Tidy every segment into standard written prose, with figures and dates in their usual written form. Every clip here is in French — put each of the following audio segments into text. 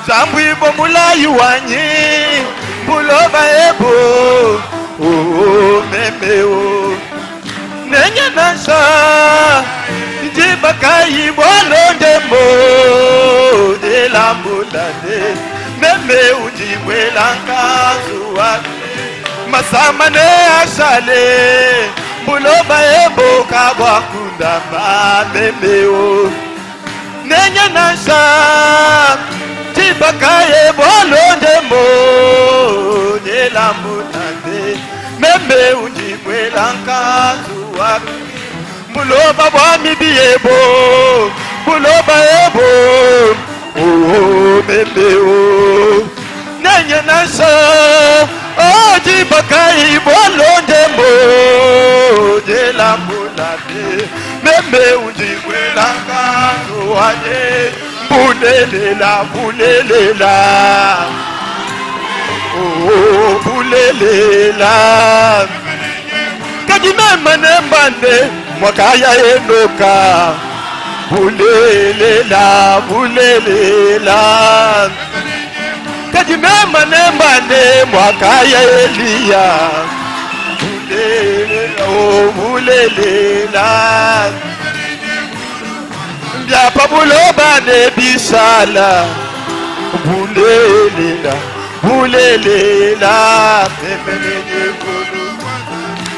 Zambwi bomula yuanyi buloba ebo oh meme o nenya nasha jibakai bolonde mo de la mbulade meme ujibwelanga zuwa masamane ashale buloba ebo kabwa kundamba meme o nenya nasha jibakaye bolonde mo de la mbulade meme ujibwelanga zuwa buloba bwami biebo buloba ebo oh meme o nenya nasha oji bakai bolonde mo de la mbulade meme ujibwelanga zuwaje bulelela bulelela oh bulelela kajimema nembande mwakaya enoka bulelela bulelela kajimema nembande mwakaya Elia bulelela oh bulelela Yapa buloba ne bisala bulelela bulelela pemenye kulu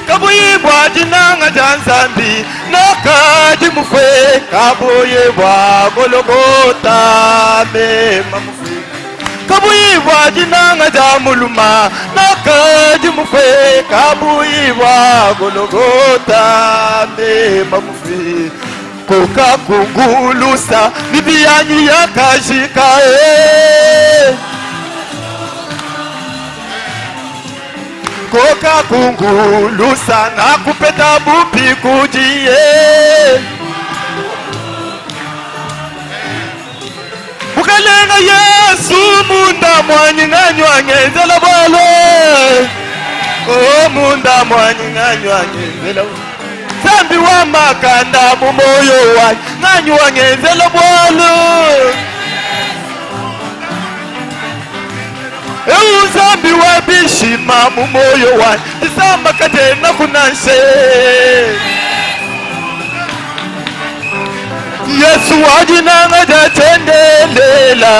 kabuyibwa jinanga janzambi nakaji mufwe kabuyibwa gologota me mamufwe kabuyibwa jinanga jamuluma nakaji mufwe kabuyibwa gologota me mamufwe koka kungulusa bibiyanyi yakashika koka kungulusa na kupeta bupi kujie bukalenga Yesu munda mwanyi nganywa ngenzela bwalo oh munda mwanyi nganywa ngenzela Zambi wa makanda mumoyo wa nanyu wangenzelo bwalo Zambi wa bishima mumoyo wa Isamba katena kunanshe Yesu wajinanga jatendelela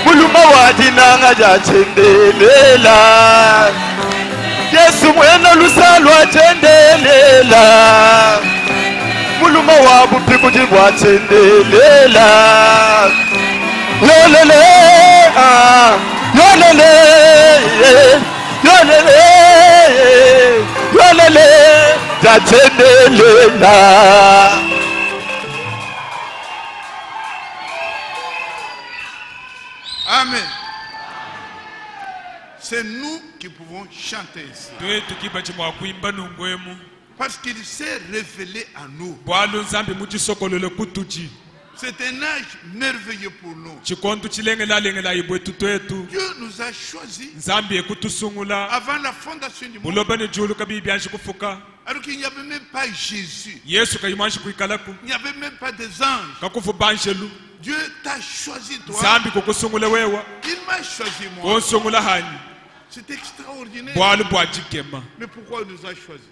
Muluma wajinanga jatendelela Yesu mwena lusalwa tendelela Muluma wabu piku jibwa tendelela Yolele Yolele Yolele Yolele Jatendelela Amen. C'est nous qui pouvons chanter ici. Parce qu'il s'est révélé à nous. C'est un âge merveilleux pour nous. Dieu nous a choisis avant la fondation du monde. Alors qu'il n'y avait même pas Jésus. Il n'y avait même pas des anges. Dieu t'a choisi toi. Il m'a choisi moi. C'est extraordinaire. Mais pourquoi il nous a choisis?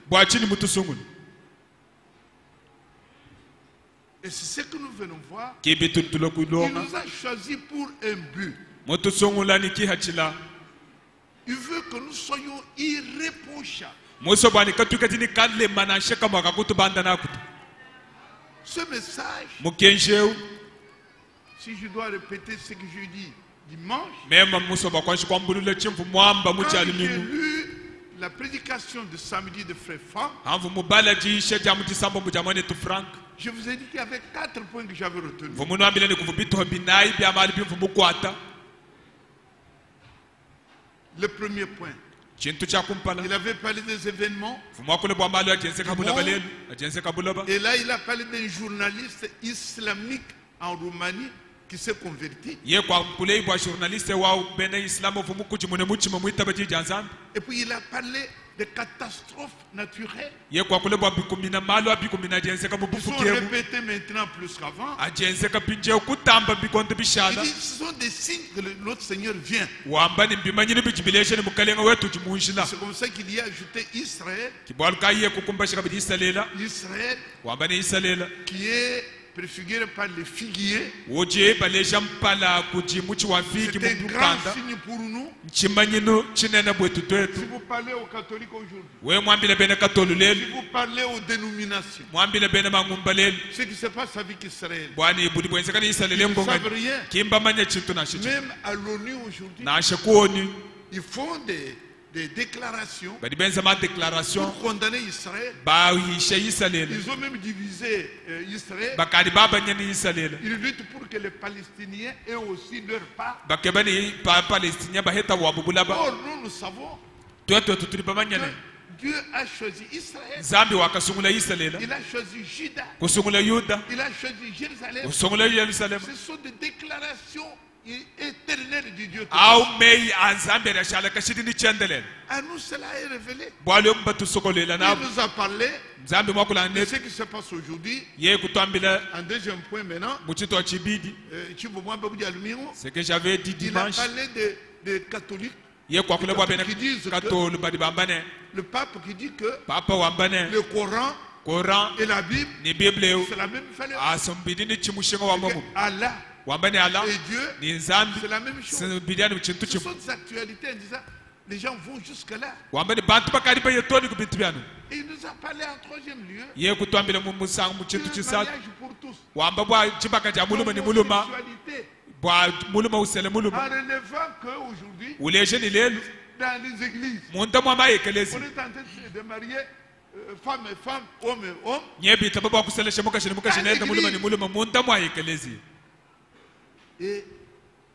Et c'est ce que nous venons voir. Il nous a choisis pour un but. Il veut que nous soyons irréprochables. Ce message, si je dois répéter ce que je dis dimanche, quand j'ai lu la prédication de samedi de Frère Franck, je vous ai dit qu'il y avait 4 points que j'avais retenus. Le premier point, il avait parlé des événements. Et là, il a parlé d'un journaliste islamique en Roumanie qui s'est converti. Et puis il a parlé des catastrophes naturelles qui sont répétées maintenant plus qu'avant. Il dit, ce sont des signes que notre Seigneur vient. C'est comme ça qu'il y a ajouté Israël. Israël qui est préfiguré par les figuiers. C'est un grand signe pour nous. Si vous parlez aux catholiques aujourd'hui, si vous parlez aux dénominations, ce qui se passe avec Israël, ils ne savent rien. Même à l'ONU aujourd'hui, ils font des déclarations pour condamner Israël. Ils ont même divisé Israël. Ils luttent pour que les Palestiniens aient aussi leur part. Or, nous savons que Dieu a choisi Israël. Il a choisi Juda. Il a choisi Jérusalem. Ce sont des déclarations éternelles du Dieu. À nous, cela est révélé. Il nous a parlé de ce qui se passe aujourd'hui. Un deuxième point maintenant. Ce que j'avais dit dimanche. Il a parlé des catholiques. Le pape qui dit que le Coran et la Bible, c'est la même valeur. Allah et Dieu, c'est la même chose. Ce sont des actualités en disant, les gens vont jusque là. Et il nous a parlé en troisième lieu du mariage pour tous. En relevant qu'aujourd'hui, dans les églises, on est en train de marier femme et femme, homme et homme. Et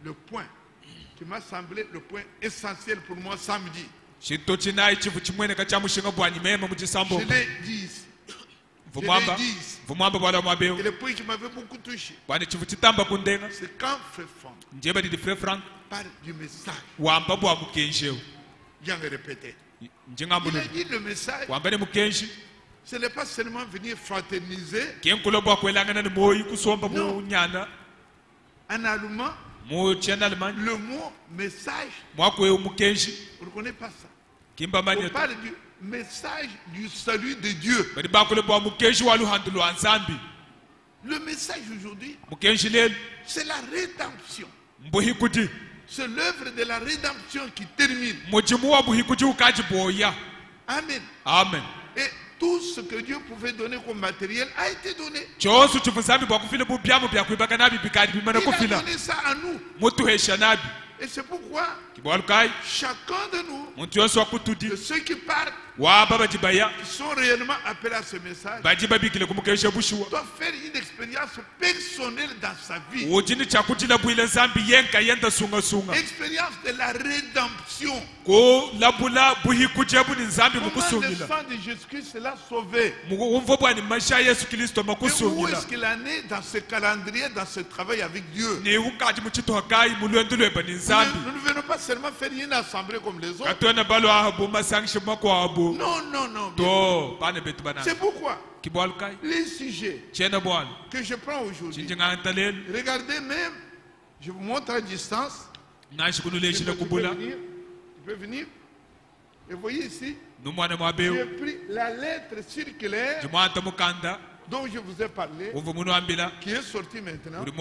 le point qui m'a semblé le point essentiel pour moi samedi, je l'ai dit ici. Et le point qui m'avait beaucoup touché, c'est quand Frère Franck parle du message. Viens le répéter. Il a dit le message, ce n'est pas seulement venir fraterniser. Non. En allemand, le mot message, on ne connaît pas ça. On parle du message du salut de Dieu. Le message aujourd'hui, c'est la rédemption. C'est l'œuvre de la rédemption qui termine. Amen. Amen. Et tout ce que Dieu pouvait donner comme matériel a été donné. Il a donné ça à nous. Et c'est pourquoi chacun de nous, de ceux qui partent, qui sont réellement appelés à ce message, doivent faire une expérience personnelle dans sa vie. Expérience de la rédemption. Comment le sang de Jésus-Christ l'a sauvé. Et où est-ce qu'il en est dans ce calendrier, dans ce travail avec Dieu? Nous ne venons pas seulement faire une assemblée comme les autres. Non, non, non. C'est pourquoi les sujets que je prends aujourd'hui, regardez même, je vous montre à distance. Tu peux venir. Et vous voyez ici, j'ai pris la lettre circulaire dont je vous ai parlé, qui est sortie maintenant. C'est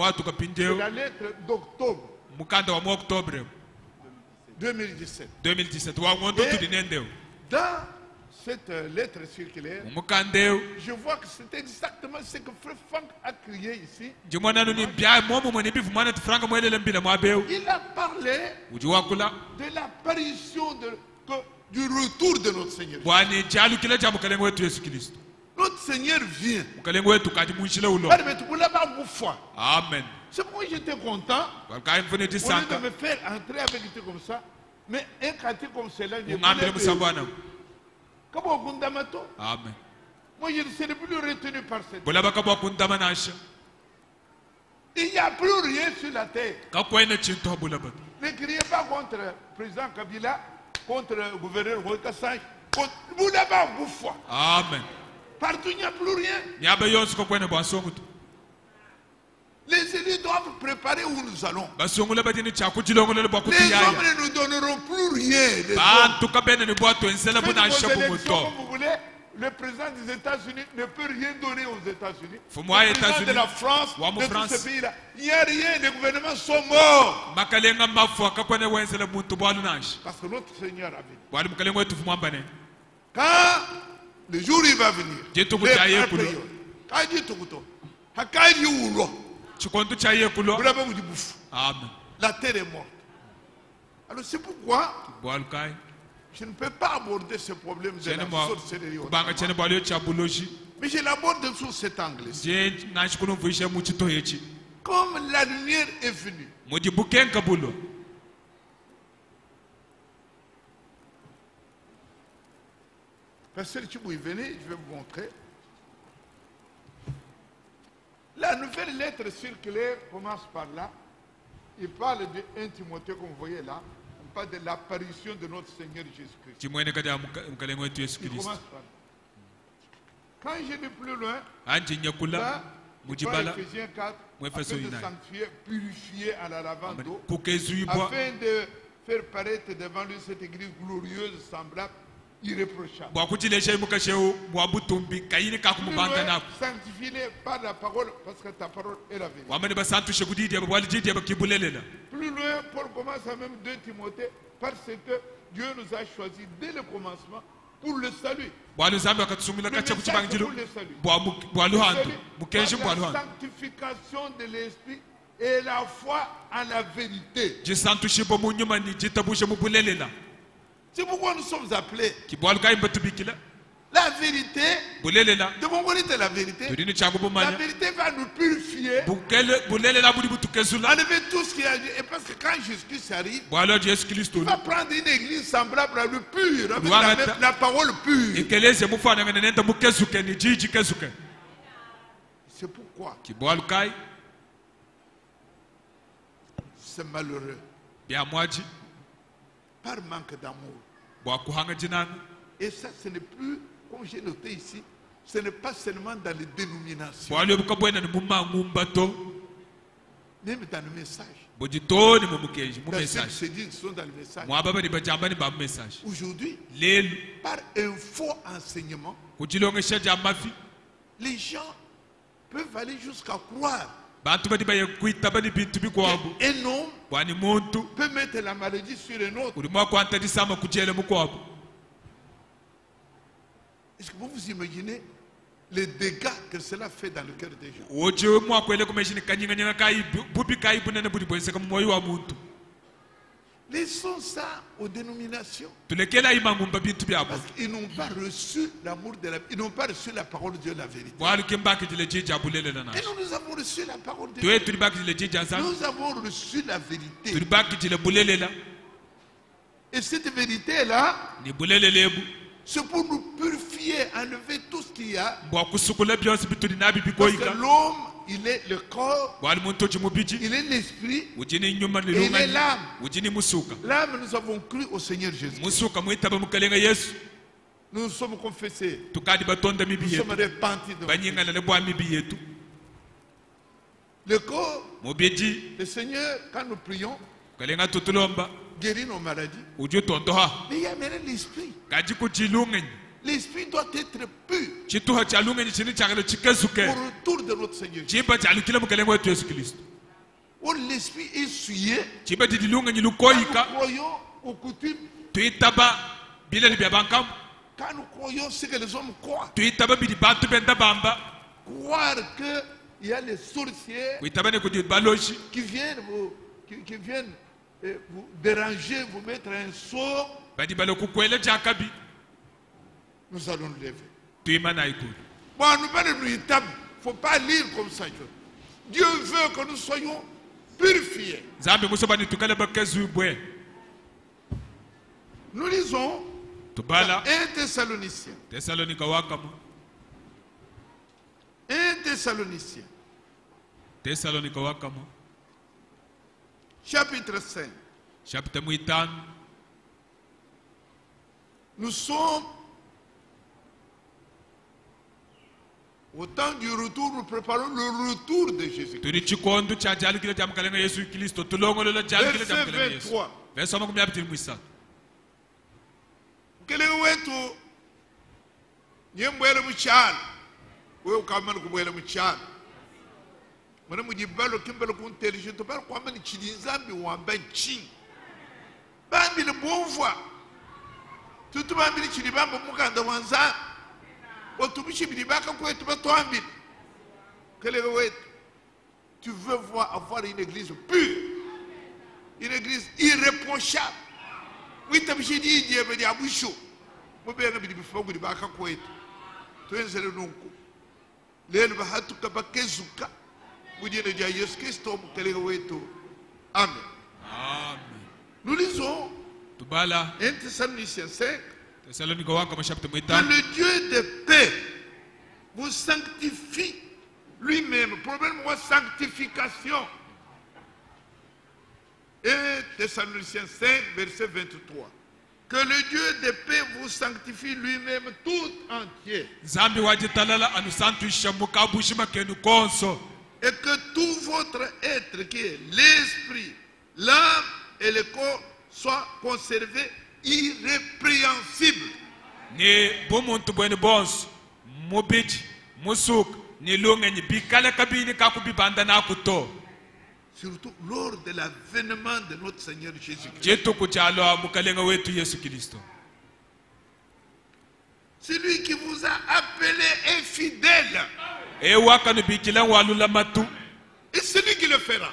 la lettre d'octobre 2017. Dans cette lettre circulaire, je vois que c'est exactement ce que Frère Franck a crié ici. Il a parlé de l'apparition du retour de notre Seigneur. Notre Seigneur vient. Amen. C'est pourquoi j'étais content. Au lieu de me faire entrer avec toi comme ça, mais un quartier comme cela, Amen. Moi, je ne serai plus retenu par cette. Il n'y a plus rien sur la terre. Ne criez pas contre le président Kabila, contre le gouverneur Roi Kassai, Vous n'avez pas foi. Amen. Partout, il n'y a plus rien. Les élus doivent préparer où nous allons. Les hommes ne nous donneront plus rien. Vous voulez, le président des États-Unis ne peut rien donner aux États-Unis. Le président de la France, de tous ces pays-là, il n'y a rien. Les gouvernements sont morts. Parce que notre Seigneur a venu. Quand le jour il va venir, la terre est morte. Alors c'est pourquoi je ne peux pas aborder ce problème de la sorcellerie. Mais je l'aborde sous cet angle. Comme la lumière est venue. Pasteur Chibou, venez, je vais vous montrer. La nouvelle lettre circulaire commence par là. Il parle de 1 Timothée, comme vous voyez là. On parle de l'apparition de notre Seigneur Jésus-Christ. Il commence par là. Quand je vais plus loin, là, il parle Ephésiens 4, afin de sanctifier, purifier en la lavant d'eau, afin de faire paraître devant lui cette église glorieuse, semblable, irréprochable. Sanctifie-les par la parole, parce que ta parole est la vérité. Plus loin, Paul commence à même 2 Timothée, parce que Dieu nous a choisis dès le commencement pour le salut. Le message pour le salut. La sanctification de l'esprit et la foi en la vérité. C'est pourquoi nous sommes appelés. La vérité, de mon côté de la vérité va nous purifier, enlever tout ce qui a dit. Et parce que quand Jésus-Christ arrive, il va prendre une église semblable à lui pure, avec la parole pure. C'est pourquoi c'est malheureux, par manque d'amour. Et ça, ce n'est plus, comme j'ai noté ici, ce n'est pas seulement dans les dénominations, même dans le message. Sont dans le message. Aujourd'hui, par un faux enseignement, les gens peuvent aller jusqu'à croire qu'un homme peut mettre la maladie sur un autre. Est-ce que vous vous imaginez les dégâts que cela fait dans le cœur des gens? Laissons ça aux dénominations. Parce qu'ils n'ont pas reçu l'amour de la... Ils n'ont pas reçu la parole de Dieu, la vérité. Et nous avons reçu la parole de Dieu. Nous avons reçu la vérité. Et cette vérité-là, c'est pour nous purifier, enlever tout ce qu'il y a. Parce que l'homme, il est le corps, il est l'esprit, et il est l'âme. L'âme, nous avons cru au Seigneur Jésus. Nous nous sommes confessés. Nous sommes repentis de nous. Le corps, le Seigneur, quand nous prions, guérit nos maladies. Mais il y a maintenant l'esprit. L'esprit doit être pur pour le retour de notre Seigneur Jésus. Où l'esprit est souillé, quand nous croyons aux coutumes, quand nous croyons ce que les hommes croient, croire qu'il y a les sorciers qui viennent vous déranger, vous mettre un sort, nous allons le lever. Bon, nous parlons de table. Il ne faut pas lire comme ça. Dieu veut que nous soyons purifiés. Nous lisons 1 Thessaloniciens. 1 Thessaloniciens. Chapitre 5. Nous sommes Au temps du retour, nous préparons le retour de Jésus. Verset 23. Quel est wetu nyembwele muchana wewe ukamana kubwele muchana mwana mujibalo kimbalo kuntelishe to balo kwamba ni chilinzambi wamba nchi bambi le bonvoi tutu bambi le chilibamba mukanda wanza otubishi bilibaka kwetu batwambi quel est wetu tu veux voir avoir une église pure, une église irréprochable. Oui, tu as dit qu'il y a des abouchos. Je vais vous dire que vous avez dit que vous avez dit que vous avez dit que vous avez dit Amen. Nous lisons 1 Thessaloniciens 5 que le Dieu de paix vous sanctifie lui-même. Le problème, c'est la sanctification. Et Thessaloniciens 5, verset 23. Que le Dieu de paix vous sanctifie lui-même tout entier. Et que tout votre être, qui est l'esprit, l'âme et le corps, soient conservés irrépréhensibles. Surtout lors de l'avènement de notre Seigneur Jésus-Christ. C'est lui qui vous a appelé et fidèle. Et c'est lui qui le fera.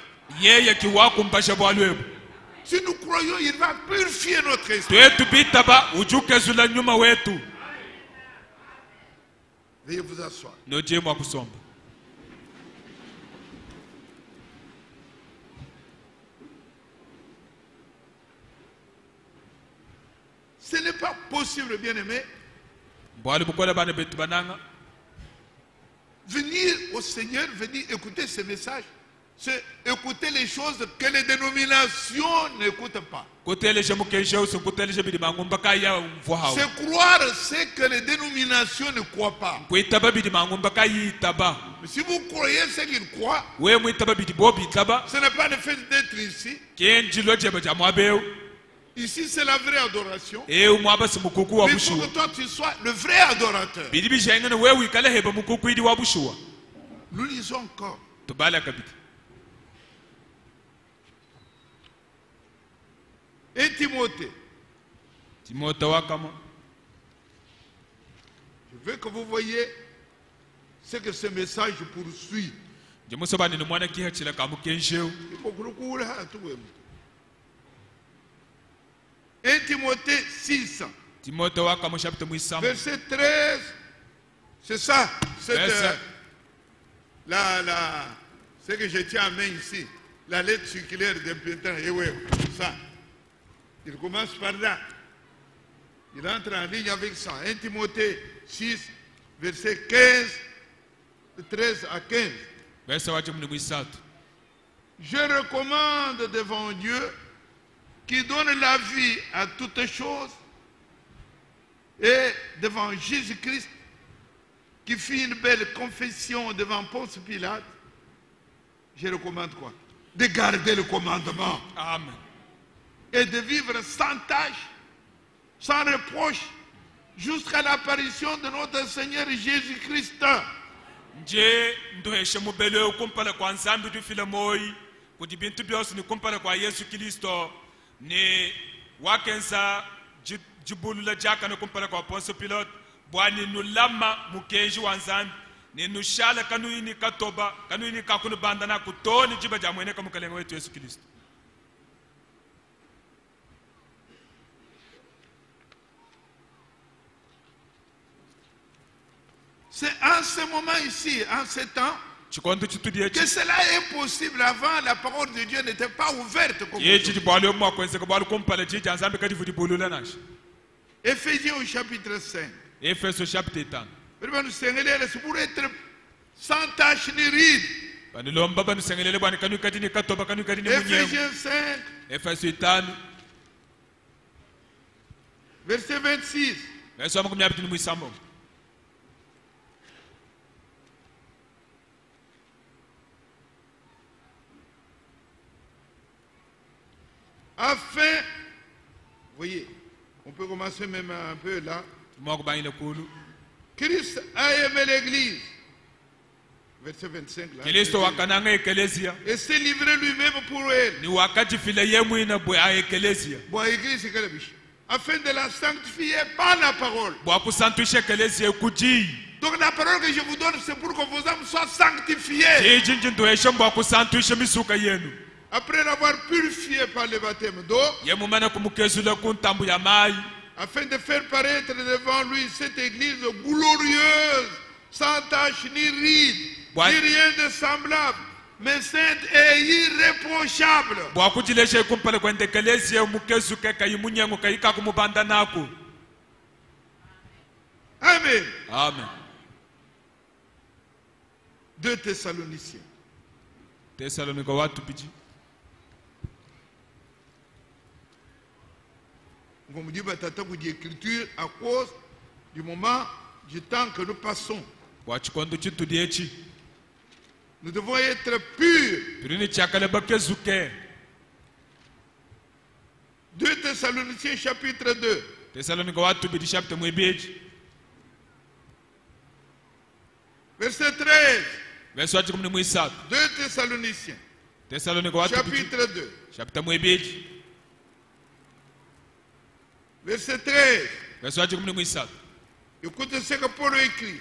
Si nous croyons, il va purifier notre esprit. Veuillez vous asseoir. Ce n'est pas possible, bien-aimé, venir au Seigneur, venir écouter ces messages, c'est écouter les choses que les dénominations n'écoutent pas. C'est croire ce que les dénominations ne croient pas. Mais si vous croyez ce qu'ils croient, ce n'est pas le fait d'être ici. Ici, c'est la vraie adoration. Mais il faut que toi, tu sois le vrai adorateur. Nous lisons encore. Et Timothée. Je veux que vous voyez ce que ce message poursuit. 1 Timothée 6. Verset 13. C'est ça. C'est ce que je tiens à main ici. La lettre circulaire d'un printemps. Et ouais, ça. Il commence par là. Il entre en ligne avec ça. 1 Timothée 6, verset 15, de 13 à 15. Je recommande devant Dieu, qui donne la vie à toutes choses, et devant Jésus-Christ, qui fit une belle confession devant Ponce Pilate, je recommande quoi? De garder le commandement. Amen. Et de vivre sans tâche, sans reproche, jusqu'à l'apparition de notre Seigneur Jésus-Christ. Ni wakenza jibulula jaka no kumpala kwa Ponce Pilate bwani nulama mukenji wanzambi ni nushala kanuini katoba kanuini kakunu bandana kutoni jiba jamwene kama kalenga wetu Yesu Kristo. C'est en ce moment ici, en ce temps, que cela est possible. Avant, la parole de Dieu n'était pas ouverte comme Éphésiens au chapitre 5. Éphésiens chapitre 5. C'est pour être sans tache ni ride. Éphésiens 5. Verset 26. Afin, voyez, on peut commencer même un peu là. Christ a aimé l'église. Verset 25 là. Et s'est livré lui-même pour elle. Afin de la sanctifier par la parole. Donc la parole que je vous donne, c'est pour que vos âmes soient sanctifiées. Après l'avoir purifié par le baptême d'eau, afin de faire paraître devant lui cette église glorieuse, sans tache ni ride, ni rien de semblable, mais sainte et irréprochable. Amen. Amen. 2 Thessaloniciens. Comme dit l'écriture à cause du moment du temps que nous passons. Nous devons être purs. 2 Thessaloniciens chapitre 2. Verset 13. 2 Thessaloniciens chapitre 2. Verset 13. Écoutez ce que Paul écrit.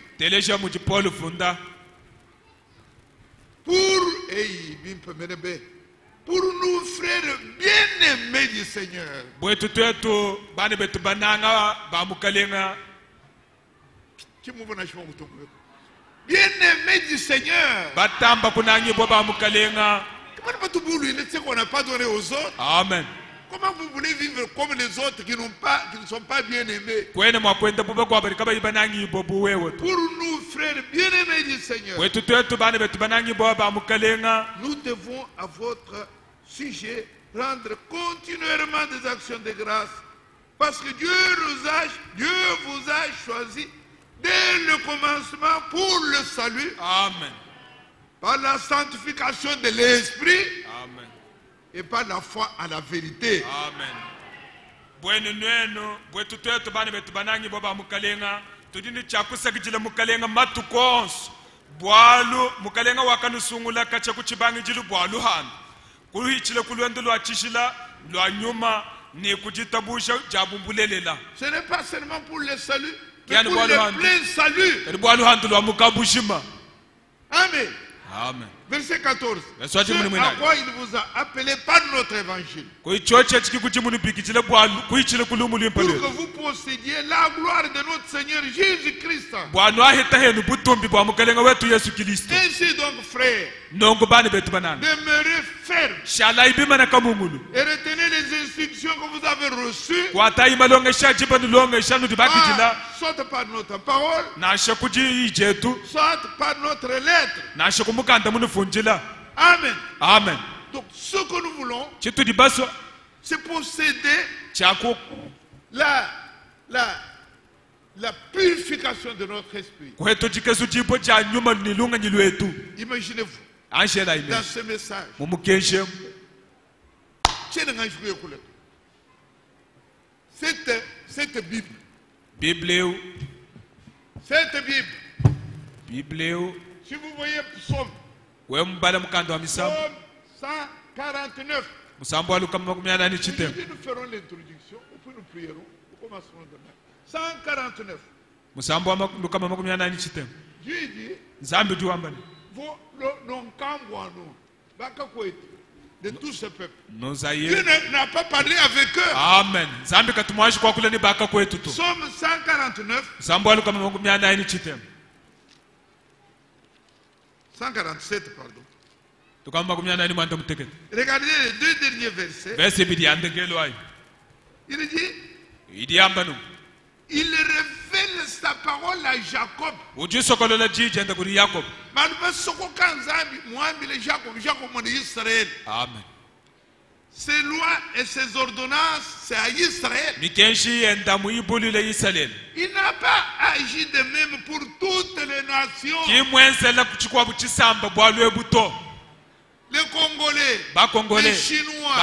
Pour nous, frères bien-aimés du Seigneur. Bien-aimés du Seigneur. Comment on n'a pas donné aux autres? Amen. Comment vous voulez vivre comme les autres qui ne sont pas bien-aimés? Pour nous, frères bien-aimés du Seigneur, nous devons à votre sujet rendre continuellement des actions de grâce, parce que Dieu vous a choisi dès le commencement pour le salut. Amen. Par la sanctification de l'esprit. Amen. Et par la foi à la vérité. Amen. Ce n'est pas seulement pour le salut, mais pour le plein salut. Amen. Amen. Verset 14. Ce à quoi il vous a appelé par notre évangile. Pour que vous possédiez la gloire de notre Seigneur Jésus-Christ. Ainsi donc, frères, demeurez fermes et retenez les instructions que vous avez reçues, soit par notre parole, soit par notre lettre. Amen. Amen. Donc ce que nous voulons, c'est posséder la purification de notre esprit. Imaginez-vous, dans ce message, cette Bible, si vous voyez Psaume 149, nous ferons l'introduction, puis nous prierons, nous commencerons demain. 149. Dieu dit, de tout ce peuple. Dieu n'a pas parlé avec eux. Amen. Psaume 149. 147, pardon. Regardez les 2 derniers versets. Il dit, il révèle sa parole à Jacob. Amen. Ses lois et ses ordonnances, c'est à Israël. Il n'a pas agi de même pour toutes les nations. Les Congolais, les Chinois,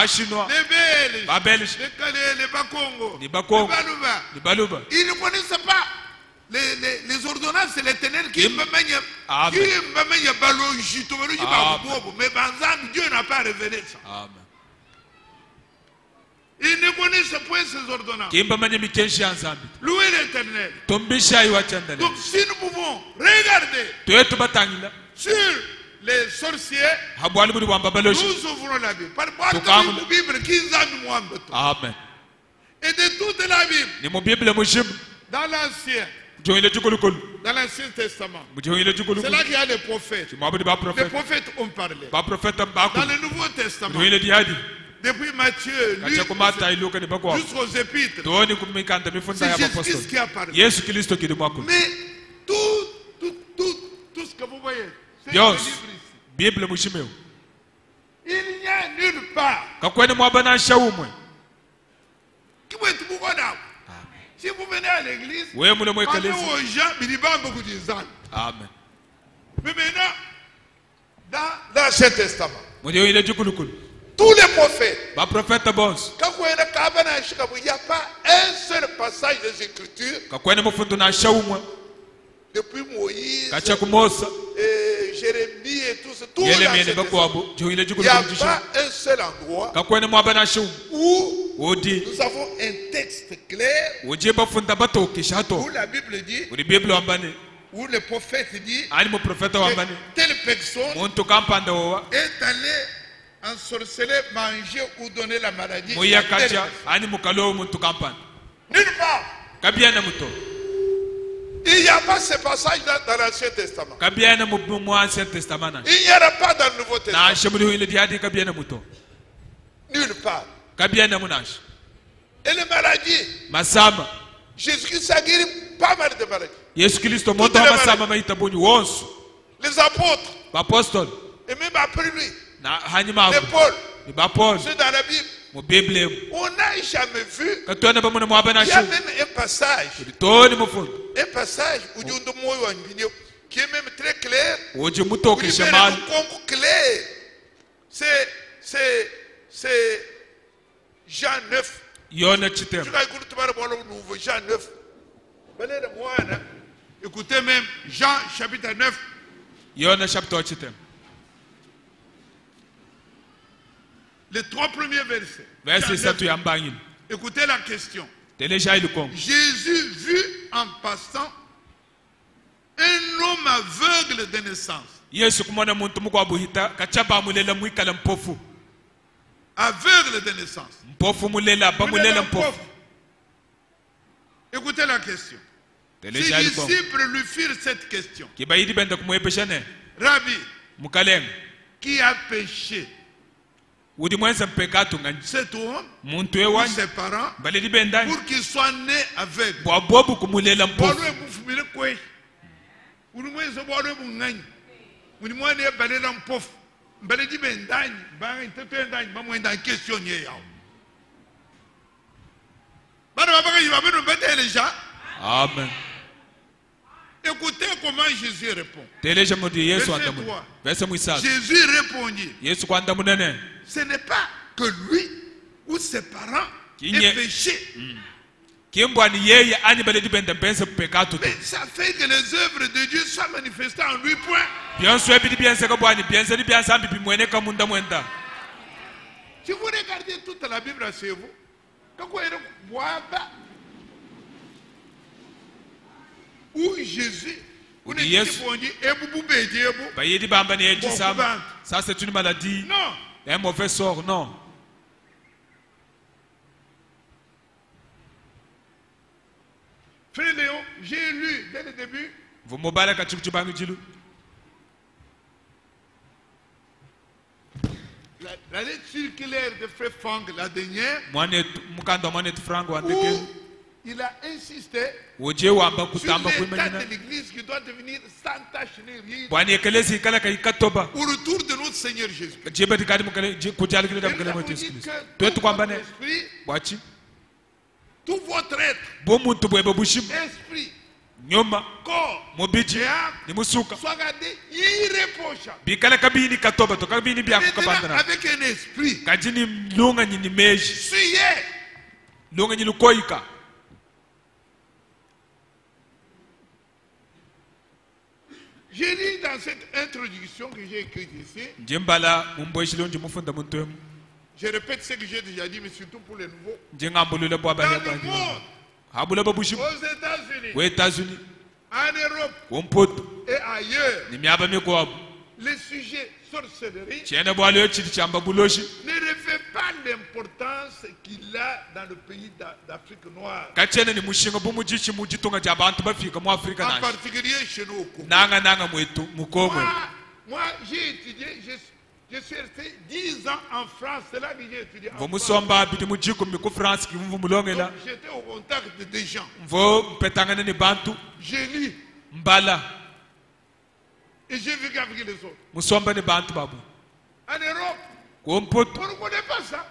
les Belges, Belges, les Bakongo, les Bakongo, les Baluba. Ils ne connaissaient pas les ordonnances et les ténèbres qui me mènent à Balojito, mais Dieu n'a pas révélé ça. Amen. Ils ne connaissent point ces ordonnances. Louez l'Éternel. Donc si nous pouvons regarder sur les sorciers, nous ouvrons la Bible. Par la Bible Amen. Et de toute la Bible, dans l'Ancien Testament, c'est là qu'il y a les prophètes. Les prophètes ont parlé. Dans le Nouveau Testament, depuis Matthieu, Luc, jusqu'aux épîtres, c'est Jésus qui a parlé. Mais tout ce que vous voyez, c'est le livre ici. Il n'y a nulle part. Si vous venez à l'église, parlez aux gens, mais ils vont beaucoup de gens. Amen. Mais maintenant, dans l'Ancien Testament, tous les prophètes, quand vous êtes il n'y a pas un seul passage des Écritures depuis Moïse, et Jérémie et tout ça, tout l'Ancien Testament. Il n'y a pas un seul endroit où nous avons un texte clair où la Bible dit, où le prophète dit que telle personne est allée ensorceler, manger ou donner la maladie. Nulle part. Il n'y a pas ce passage dans l'Ancien Testament. Il n'y en a pas dans le Nouveau Testament. Nulle part. Et les maladies, Jésus-Christ a guéri pas mal de maladies. Les apôtres, et même après lui, les Paul, ceux dans la Bible, on n'a jamais vu. Il y a même un passage qui est même très clair. C'est Jean 9. Jean 9. Écoutez même Jean chapitre 9. Les 3 premiers versets. Écoutez la question. Jésus vit en passant un homme aveugle de naissance. Aveugle de naissance. Écoutez la question. Si les disciples lui firent cette question, Rabbi, qui a péché? Cet homme ou ses parents pour qu'il soit né avec. Amen. Écoutez comment Jésus répond. Jésus répondit, ce n'est pas que lui ou ses parents aient péché. Mais ça fait que les œuvres de Dieu soient manifestées en lui, point. Si vous regardez toute la Bible à vous, quand vous où Jésus, ça c'est une maladie, un mauvais sort, non. Frère Léon, j'ai lu dès le début. La lettre circulaire de Frère Fang, la dernière, où il a insisté sur l'état de l'église qui doit devenir sans tache ni ride au retour de notre Seigneur Jésus. Tout votre être, esprit, nyoma mobiji ni musuka bikala kabini katoba to kabini bya kukabandana avec un esprit kajini lunga nyini meji lunga nyini koika j'ai dit dans cette introduction que j'ai écrite ici. Je répète ce que j'ai déjà dit, mais surtout pour les nouveaux. Dans le monde, aux États-Unis, en Europe et ailleurs, le sujet sorcellerie ne revêt pas l'importance qu'il a dans le pays d'Afrique noire. En particulier chez nous au Congo. Moi j'ai étudié, je suis resté 10 ans en France, c'est là que j'ai étudié en France. J'étais au contact de des gens. J'ai lu. Et j'ai vécu avec les autres. En Europe, on ne connaît pas ça.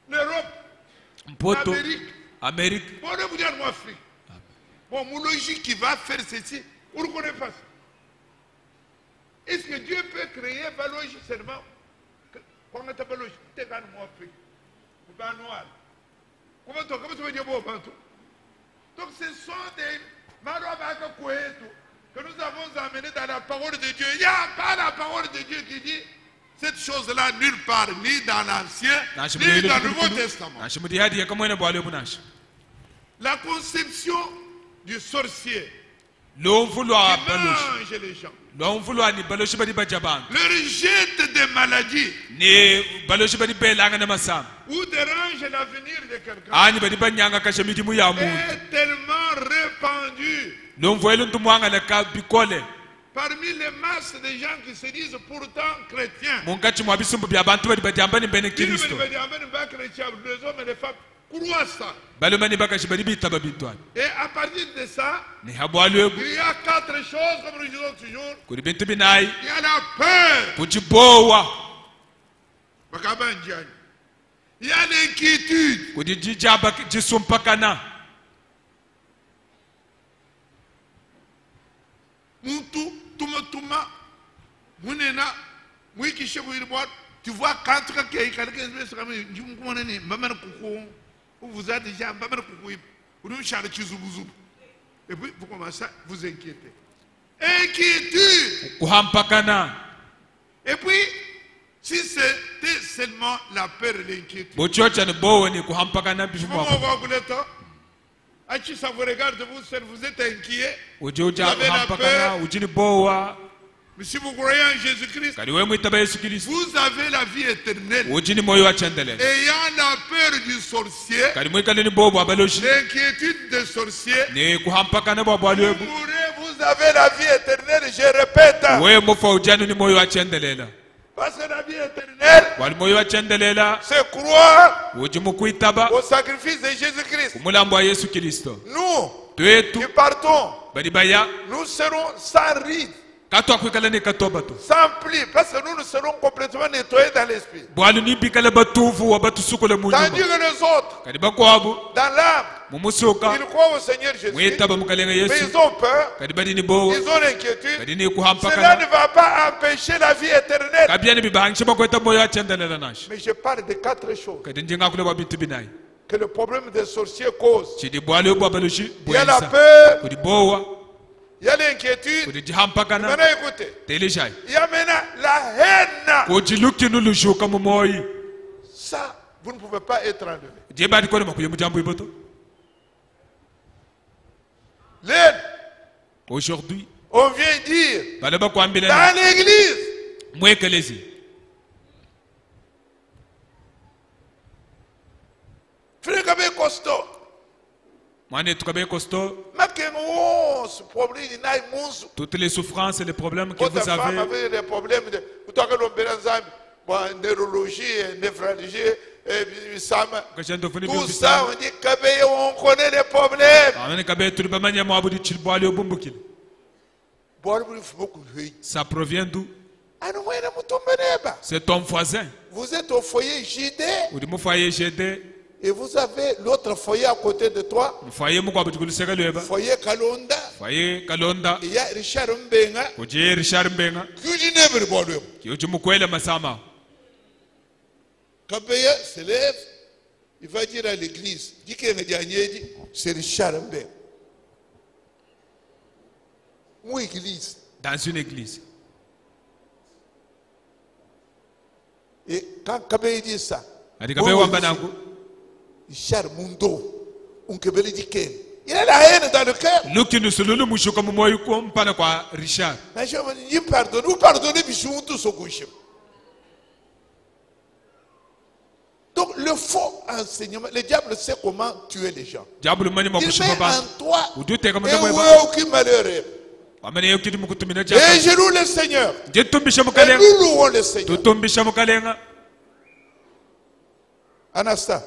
L'Europe, l'Amérique. Bon, on vous dire moi Afrique. Bon, mon logique qui va faire ceci, on ne connaît pas ça. Est-ce que Dieu peut créer une logique seulement? Comment tu appelles logique? Tu es dans mon Afrique. Tu es noir. Comment tu veux dire bon Bantou? Donc ce sont des marabaka que nous avons amenés dans la parole de Dieu. Il n'y a pas la parole de Dieu qui dit cette chose-là nulle part, ni dans l'Ancien, ni dans le Nouveau Testament. La conception du sorcier qui mange les gens, leur jette des maladies ou dérange l'avenir de quelqu'un est tellement répandu parmi les masses de gens qui se disent pourtant chrétiens. Les hommes et les femmes croient ça. Et à partir de ça, il y a 4 choses, comme nous disons toujours. Il y a la peur. Il y a l'inquiétude. Tu vois quand vous êtes déjà et puis vous commencez à vous inquiéter. Inquiétude. Et puis si c'était seulement la peur et l'inquiétude, ça vous regarde, vous êtes inquiet, vous avez la peur. Mais si vous croyez en Jésus-Christ, vous avez la vie éternelle. Ayant la peur du sorcier, l'inquiétude des sorciers, vous mourrez, vous avez la vie éternelle, je répète. Parce que la vie éternelle, c'est croire au sacrifice de Jésus-Christ. Nous qui partons, nous serons sans ride, sans pli, parce que nous serons complètement nettoyés dans l'esprit. Tandis que les autres, dans l'âme, ils croient au Seigneur Jésus, mais ils ont peur, ils ont l'inquiétude. Cela ne va pas empêcher la vie éternelle. Mais je parle de 4 choses que le problème des sorciers cause. Il y a la peur, il y a l'inquiétude. Maintenant écoutez, il y a maintenant la haine. Ça, vous ne pouvez pas être enlevé. L'aide. Aujourd'hui, on vient dire dans l'église, frère costaud. Toutes les souffrances et les problèmes que vous avez, des problèmes de neurologie, néphrologie, tout ça, on dit on connaît les problèmes. Ça provient d'où? C'est ton voisin. Vous êtes au foyer JD. Et vous avez l'autre foyer à côté de toi. Foyer Kalonda. Foyer Kalonda. Il y a Richard Mbenga. Richard Mbenga. Masama. Quand Béa se lève, il va dire à l'église, c'est Richard Mbenga. Où église? Dans une église. Et quand Kabé dit ça, Richard Mundo, il a la haine dans le cœur. Richard. Il pardonne, vous pardonnez, donc le faux enseignement, le diable sait comment tuer les gens. Il met en toi qui malheureux. Et je loue le Seigneur. Et nous louons le Seigneur. Anasta.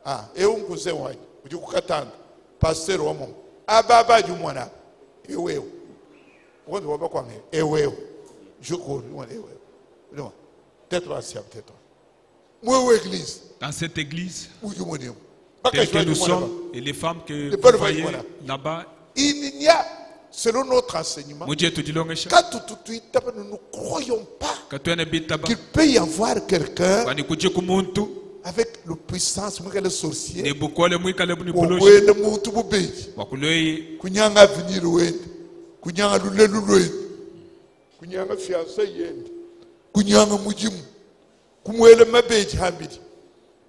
Ah, et on cousin wai. Du kukatanga. Pasteur wamo. Ababa du mwana. Ewe. On ne voit pas quoi. Ewe. Je cours. Ewe. Tais-toi, tais-toi. Moi, église. Dans cette église, tels que nous sommes et les femmes que vous voyez là-bas, il n'y a, selon notre enseignement, nous ne croyons pas qu'il peut y avoir quelqu'un avec la puissance, le sorcier,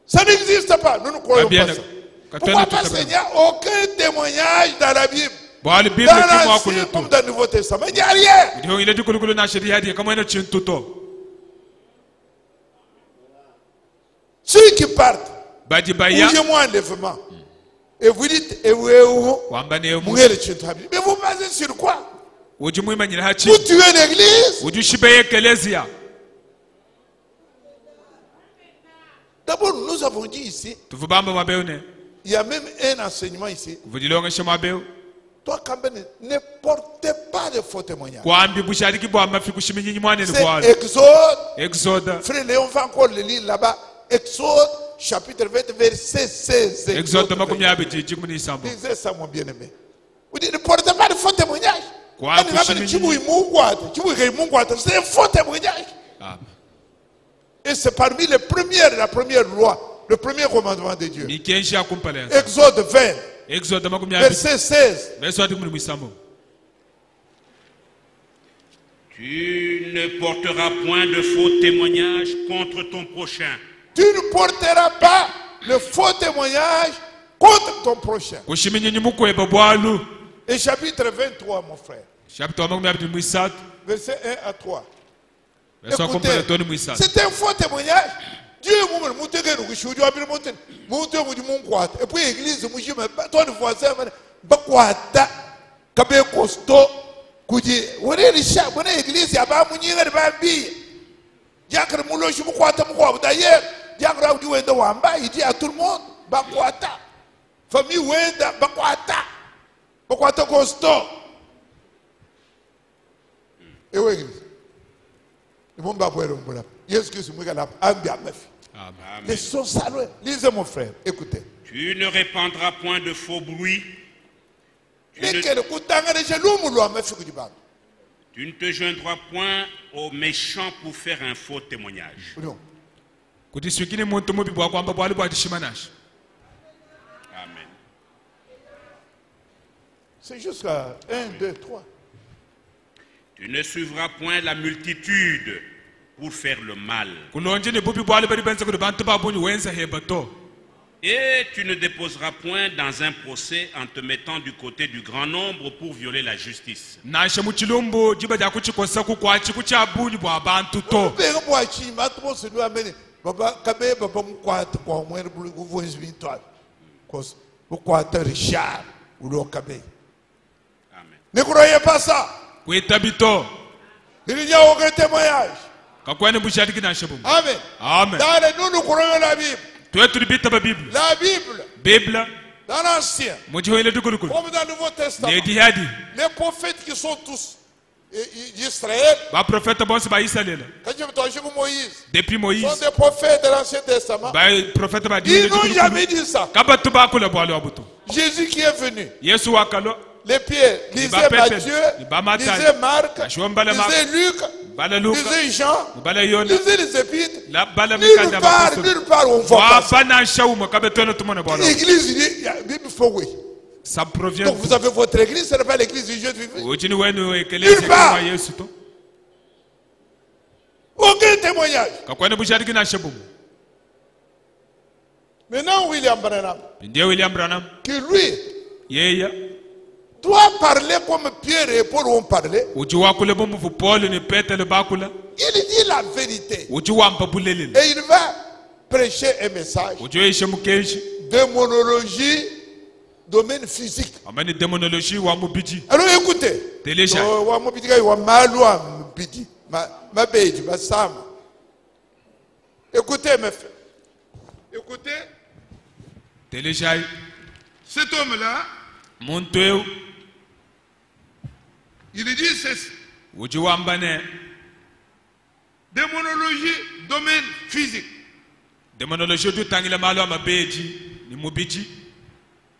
ça n'existe pas, nous ne croyons pas ça. Pourquoi parce qu'il n'y a aucun témoignage dans la Bible, dans l'Ancien comme dans le Nouveau Testament, il n'y a rien. Ceux qui partent, bougez-moi enlèvement, et vous dites, mais vous basez sur quoi? Vous tuez l'église. D'abord, nous avons dit ici, il y a même un enseignement ici. Toi, quand même, ne portez pas de faux témoignages. C'est Exode. Frère Léon va encore le lire là-bas. Exode, chapitre 20, verset 16. Exode. Lisez ça, mon bien-aimé. Vous dites, ne portez pas de faux témoignages. C'est un faux témoignage. Et c'est parmi les premières, la première loi, le premier commandement de Dieu. Exode 20, verset 16. Tu ne porteras point de faux témoignages contre ton prochain. Tu ne porteras pas de faux témoignages contre ton prochain. Et chapitre 23, mon frère. Verset 1 à 3. Écoutez, c'est un faux témoignage. Dieu m'a montré que je suis et puis l'église, je me toi le voisin, bakwata, kabe costo, kudi, on est Richard, on est église, il y a pas mouni de babi. Diacre Moulo, je me crois d'ailleurs, Diacre du Wenda Wamba, il dit à tout le monde, bakwata, famille Wenda, bakwata costo. Et oui, église. Laissons ça loin. Lisez mon frère, écoutez. Tu ne répandras point de faux bruits. Tu ne te joindras point aux méchants pour faire un faux témoignage. Amen. C'est jusqu'à 1, 2, 3. Tu ne suivras point la multitude pour faire le mal. Et tu ne déposeras point dans un procès en te mettant du côté du grand nombre pour violer la justice. Ne croyez pas ça. Il n'y a aucun témoignage. Amen. Amen. Nous, nous croyons la Bible. La Bible. Dans l'Ancien. Comme dans le Nouveau Testament. Les prophètes qui sont tous d'Israël. Depuis Moïse. Sont des prophètes de l'Ancien Testament. Ils n'ont jamais dit ça. Jésus qui est venu. Les pierres, lisez Matthieu, lisez Marc, lisez Luc, lisez Jean, lisez les épîtres. Nulle part on voit ça. L'église, il faut oui. Ça provient. Donc vous avez votre église, ce n'est pas l'église du Dieu vivant. Nulle part. Aucun témoignage. Maintenant William Branham, qui lui doit parler comme Pierre et Paul ont parlé. Il dit la vérité. Et il va prêcher un message. Démonologie, domaine physique. Alors écoutez. Écoutez mes frères. Écoutez. Cet homme-là, il dit ceci. Démonologie, domaine physique.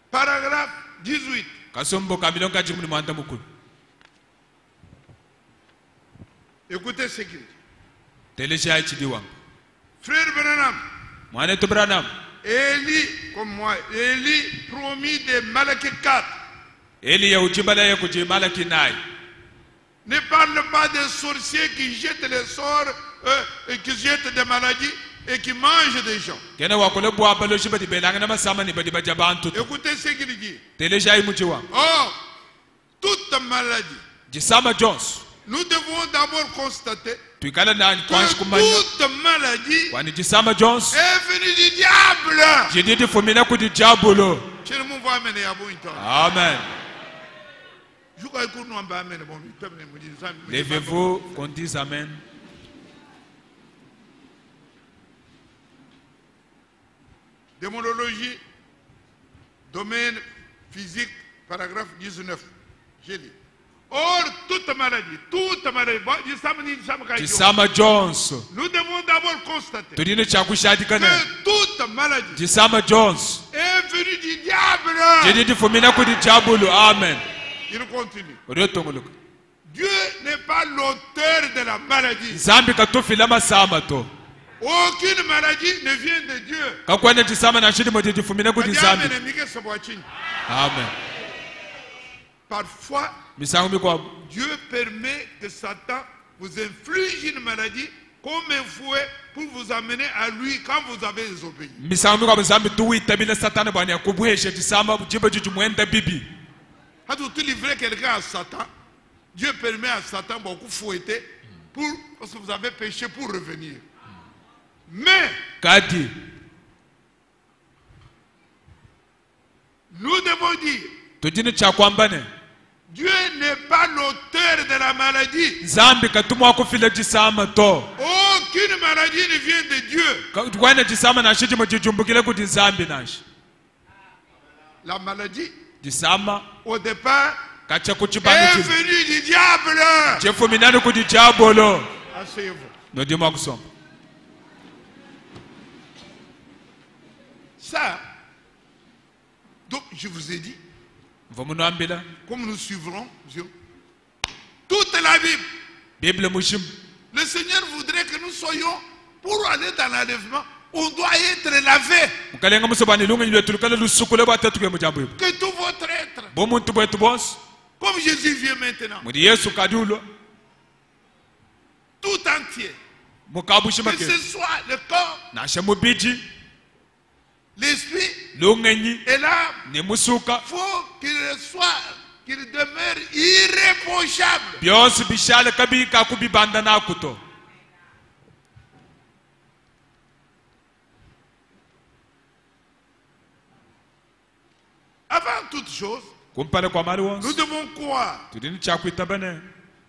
Paragraphe 18. Écoutez ce qu'il dit. Frère Branham, Élie, comme moi, Élie promis de Malachi 4. Ne parle pas des sorciers qui jettent les sorts, qui jettent des maladies et qui mangent des gens. Écoutez ce qu'il dit. Oh, toute maladie. Nous devons d'abord constater que toute maladie est venue du diable. Amen. Levez-vous, qu'on dise Amen. Démonologie, domaine physique, paragraphe 19. J'ai dit. Or, toute maladie, Jones. Nous devons d'abord constater que toute maladie est venue du diable. Amen. Il continue. Dieu n'est pas l'auteur de la maladie. Aucune maladie ne vient de Dieu. Amen. Parfois, Dieu permet que Satan vous inflige une maladie comme un fouet pour vous amener à lui quand vous avez désobéi. Quand tu livres quelqu'un à Satan, Dieu permet à Satan beaucoup fouetter parce que vous avez péché pour revenir. Mais nous devons dire Dieu n'est pas l'auteur de la maladie. Aucune maladie ne vient de Dieu. La maladie, au départ, est venue du diable. Asseyez-vous. Ça, donc je vous ai dit, comme nous suivrons toute la Bible, le Seigneur voudrait que nous soyons, pour aller dans l'enlèvement, on doit être lavé. Que tout votre être, comme Jésus vient maintenant, tout entier, que ce soit le corps, l'esprit et l'âme, il faut qu'il demeure irréprochable. Avant toute chose, nous devons croire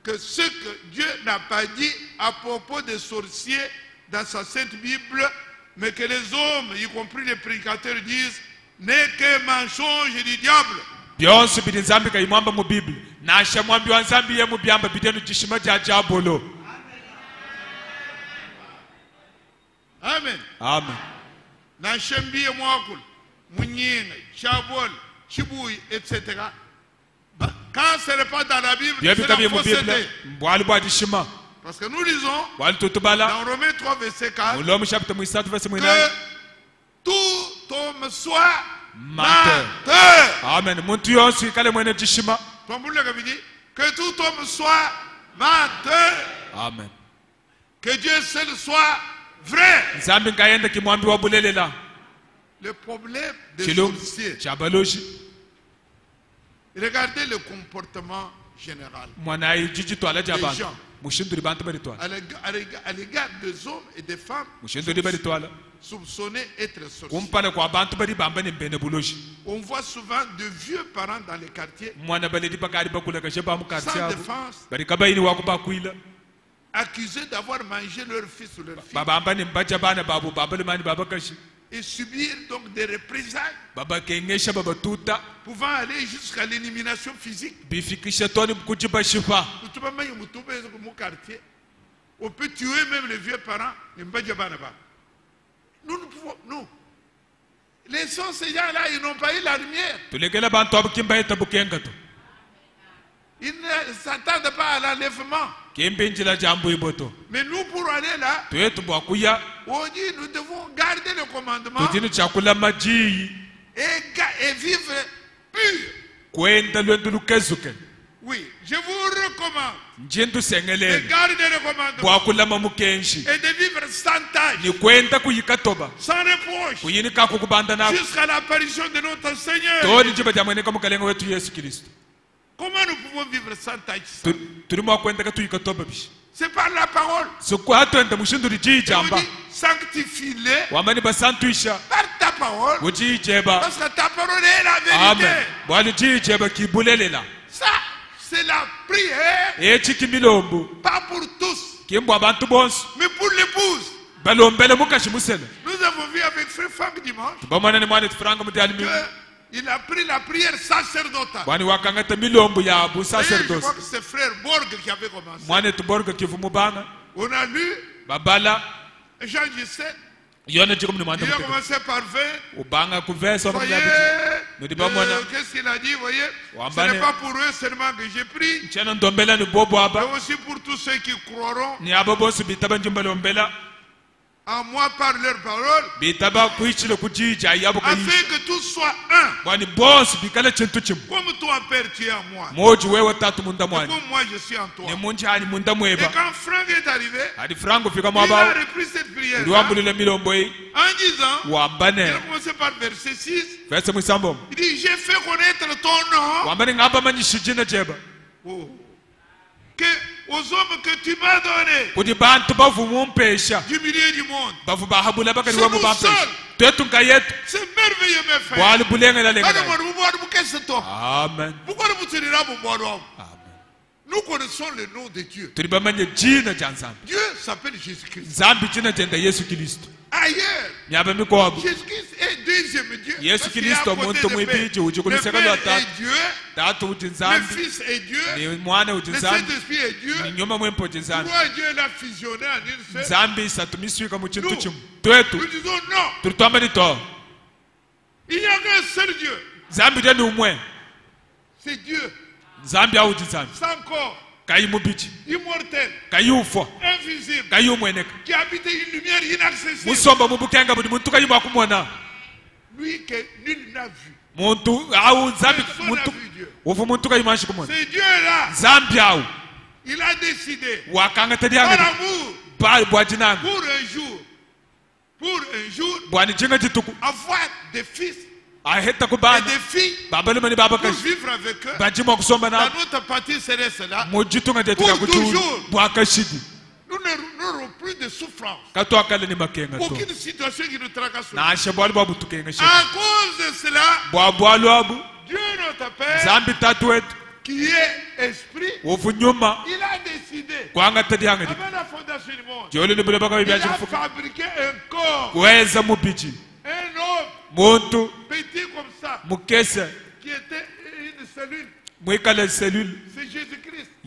que ce que Dieu n'a pas dit à propos des sorciers dans sa Sainte Bible, mais que les hommes, y compris les prédicateurs, disent, n'est que mensonge du diable. na shamwambi wa nzambi ye mubyamba bidenu jishima jabolo. Amen. Amen. Na shembiye mwakul munyinga chabol chibui etc. Quand ce n'est pas dans la Bible, c'est la fausseté. Parce que nous lisons dans Romains 3 verset 4 que tout homme soit menteur. Amen. Que tout homme soit menteur. Amen. Que Dieu seul soit vrai. Le problème des sorciers, regardez le comportement général des gens à l'égard des hommes et des femmes soupçonnés être sorciers. On voit souvent de vieux parents dans les quartiers sans défense, accusés d'avoir mangé leur fils ou leur fille et subir donc des représailles pouvant aller jusqu'à l'élimination physique. On peut tuer même les vieux parents. Nous pouvons, nous. Laissons ces gens-là, ils n'ont pas eu la lumière. Ils ne s'attendent pas à l'enlèvement. Mais nous, pour aller là, on dit nous devons garder le commandement et vivre pur. Oui, je vous recommande de garder le commandement et de vivre sans tâche, sans reproche, jusqu'à l'apparition de notre Seigneur. Comment nous pouvons vivre sans tâche? C'est par la parole. Sanctifie-les par ta parole. Parce que ta parole est la vérité. Ça, c'est la prière. Pas pour tous, mais pour l'épouse. Nous avons vu avec Frère Franck dimanche il a pris la prière sacerdotale. Je crois que c'est Frère Borg qui avait commencé. On a lu Jean 17. Il a commencé par 20. Voyez, qu'est-ce qu'il a dit, voyez? Ce n'est pas pour eux seulement que j'ai pris, mais aussi pour tous ceux qui croiront en moi par leur parole, afin que tous soient un. Comme toi, Père, tu es en moi. Et comme moi, je suis en toi. Et quand Franck est arrivé, il a repris cette prière en disant, il a commencé par verset 6, il dit, j'ai fait connaître ton nom. Oh. Que aux hommes que tu m'as donnés du milieu du monde, c'est nous seuls. C'est merveilleux, mes frères. Amen. Nous connaissons le nom de Dieu. Dieu s'appelle Jésus-Christ. Ailleurs, Jésus-Christ est deuxième Dieu. Parce qu'il est à côté de Père. Le Père est Dieu. Le Fils est Dieu. Le Saint-Esprit est Dieu. Trois Dieu l'a fusionné en une seule. Nous disons non. Il n'y a qu'un seul Dieu. C'est Dieu. Sans corps. Immortel, invisible, qui habite une lumière inaccessible, lui que nul n'a vu. C'est Dieu là. Il a décidé par amour pour un jour avoir des fils et des filles pour vivre avec eux dans notre partie céleste là pour toujours. Nous n'aurons plus de souffrance, aucune situation qui nous tracasse. À cause de cela, Dieu notre Père qui est esprit, il a décidé avant la fondation du monde, il a fabriqué un corps, un homme petit comme ça, qui était une cellule.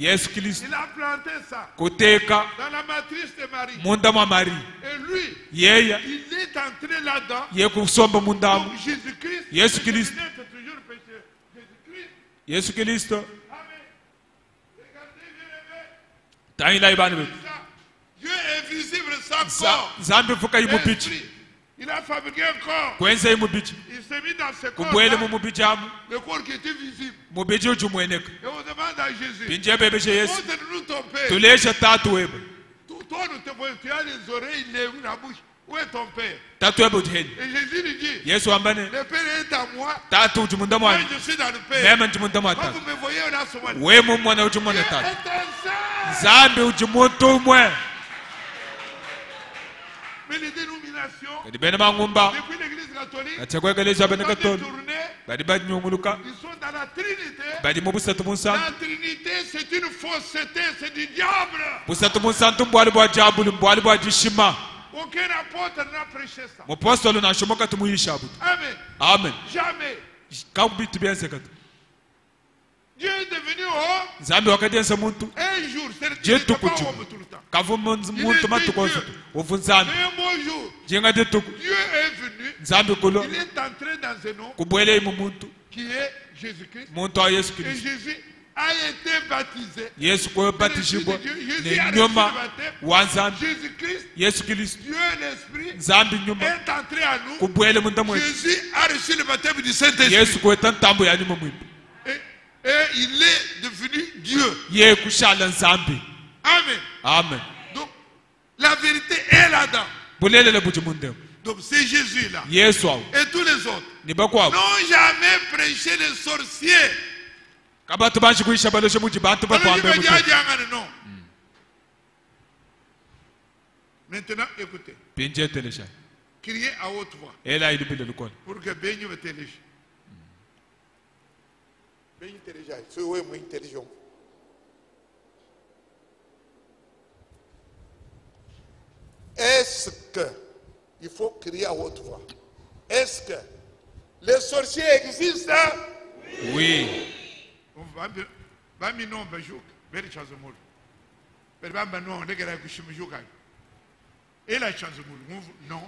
Yesu Kristo. Il a planté ça Kuteka dans la matrice de Marie. munda mwa Maria. Et lui, Yeye il est entré là-dedans. ye kusomba mundamu. Donc Jésus-Christ. Yesu Kristo. Toujours péché. Jésus-Christ. Yesu Kristo. Amen. Regardez, bien-aimé. Taila ibani betu. Dieu est visible sans corps. Zambi fuka imubichi. Il a fabriqué un corps. Kwenza imubichi. Il s'est mis dans ce corps. Kubwele mu mubijamu. Le corps qui était visible. Mubiji ujumweneka. Et on demande à Jésus. Pinje bebe je Yesu. Montre-nous ton père. Tulesha tatu webe. Toi, tu as les oreilles, la bouche. Où est ton père? Tatu webe ujiheni. Et Jésus lui dit. Yesu ambane. Le père est à moi. Tatu ujumunda Moi, mwani. je suis dans le père. Mema ujumunda mwa Quand tatu. vous me voyez, on a ce moment. Wemu mwana ujumunda tatu. Étincelle. Zambi ujumuntu mwe. Mais les dénominations, Kadi bene mangumba. depuis l'église catholique, Katekwe geleza bene quand katolo. ils tournaient, Badi banyunguluka. ils sont dans la Trinité. Badi mu busatu munsantu. La Trinité, c'est une fausseté, c'est du diable. Busatu munsantu mbwali bwa jabulu mbwali bwa jishima. Aucun apôtre n'a prêché ça. Mupostolo nashomoka tumuyisha butu. Amen. Amen. Jamais. Kabubitu byense kati. Dieu est devenu homme Zambi wakadiensa muntu. un jour. Dieu C'est pas tukuchu. homme tout le temps. Kavu muntu matukosu. Uvunzambi. Mais un beau jour, Jenga de tuku. Dieu est venu. Zambi kulo. Il est entré dans un nom Kubwele imu muntu. qui est Jésus-Christ. Muntu wa Yesu Et Kristo. Jésus a été baptisé. Yesu kwa batishibwa. Jésus a reçu Nyuma le baptême. wa Zambi. Jésus-Christ, Yesu Kristo. Dieu l'Esprit, Zambi nyuma. est entré à nous. Kubwele muntu mwe. Jésus a reçu le baptême du Saint-Esprit. Yesu kwa tantambo ya nyuma mwe. Et il est devenu Dieu. Ye kushala Zambi. Amen. Amen. Donc, la vérité est là-dedans. Bulele le bujumunde. Donc, c'est Jésus-là. Yesu awu. Et tous les autres Nibakwa. n'ont jamais prêché les sorciers. Kabatu banshi kuisha baloshe muji bantu Alors, bakwa il ambe me muji. dit, non. Maintenant, écoutez. Pinje telesha. Criez à haute voix Ela ilibile lukona. pour que Béni me téléche. Béni téléche. C'est où est mon intelligent? Est-ce que, il faut crier à haute voix, est-ce que les sorciers existent? Oui. Bami non bajuk, beri chazumul. Beri bamba non, negera kushimijuka. Et la chazumul, non.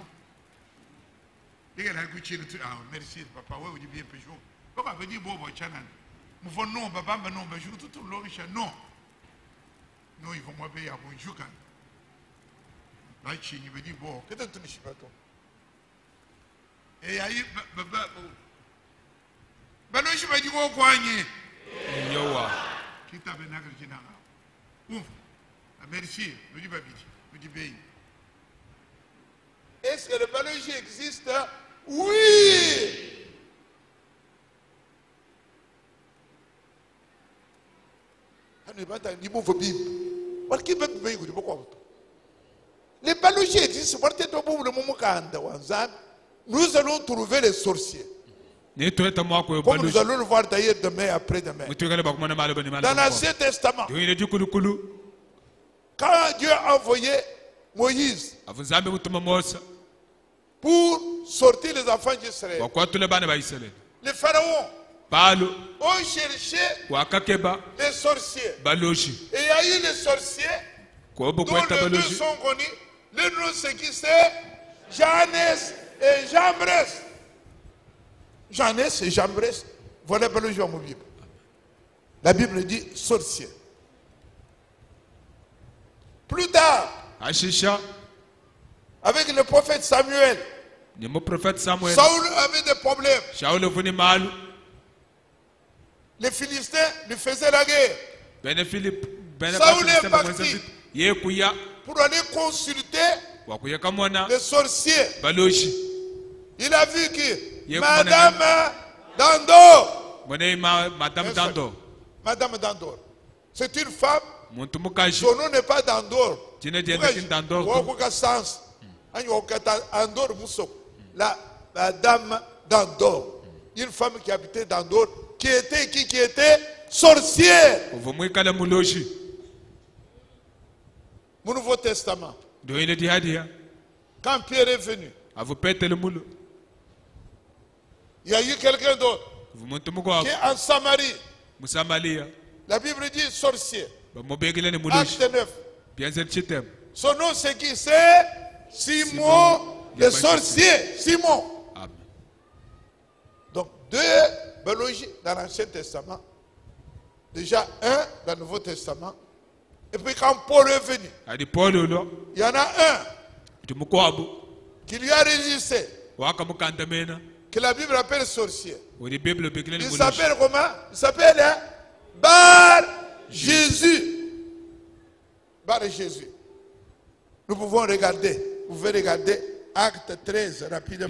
Negera kuchiri tu, ah merci papa, ouais, vous dites bien péjou. Comment vous dites bobo chanan? Mouvons non, bamba non bajuk, tout le long non. Non, ils vont m'appeler à bonjuka. Là, il me dit bon, qu'est-ce que tu me dis pas toi? Et aïe, baba, baloshi m'a dit bon quoi ni? Yowa. Qui t'a venu à Gina? Ouf, merci, me dit babi, me dit béni. Est-ce que le baloshi existe? Oui. Les balogies existent. Nous allons trouver les sorciers. Comme nous allons le voir d'ailleurs demain et après-demain. Dans l'Ancien Testament, quand Dieu a envoyé Moïse pour sortir les enfants d'Israël, les pharaons ont cherché les sorciers. Et il y a eu les sorciers dont les deux sont connus. Le nom c'est qui c'est Janès et Jambres. Janès et Jambres. Voilà le jour mon Bible. La Bible dit sorcier. Plus tard, avec le prophète Samuel, Saoul avait des problèmes. Les Philistins lui faisaient la guerre. Saoul est parti pour aller consulter les sorciers. Il a vu que Madame Dandor, c'est une femme. Son nom n'est pas Dandor. La dame Dandor, une femme qui habitait Dandor, qui était sorcière. Au Nouveau Testament, quand Pierre est venu, il y a eu quelqu'un d'autre qui est en Samarie. La Bible dit sorcier. Acte 9. Son nom c'est qui? C'est Simon le sorcier. Simon. Donc 2 biologies dans l'Ancien Testament. Déjà 1 dans le Nouveau Testament. Et puis quand Paul est venu, il y en a un qui lui a résisté, que la Bible appelle sorcier. Il s'appelle comment? Il s'appelle Bar Jésus. Bar Jésus. Nous pouvons regarder. Vous pouvez regarder Acte 13 rapidement.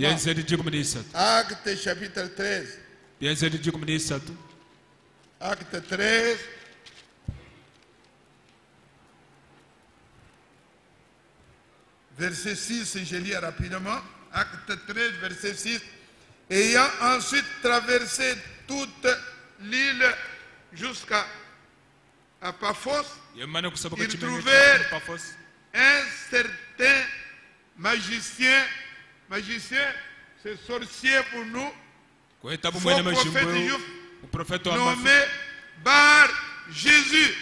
Acte chapitre 13. Acte 13. Verset 6, je lis rapidement. Acte 13, verset 6. Ayant ensuite traversé toute l'île jusqu'à Paphos, ils trouvèrent un certain magicien. Magicien, c'est sorcier pour nous. Faux prophète nommé Bar Jésus.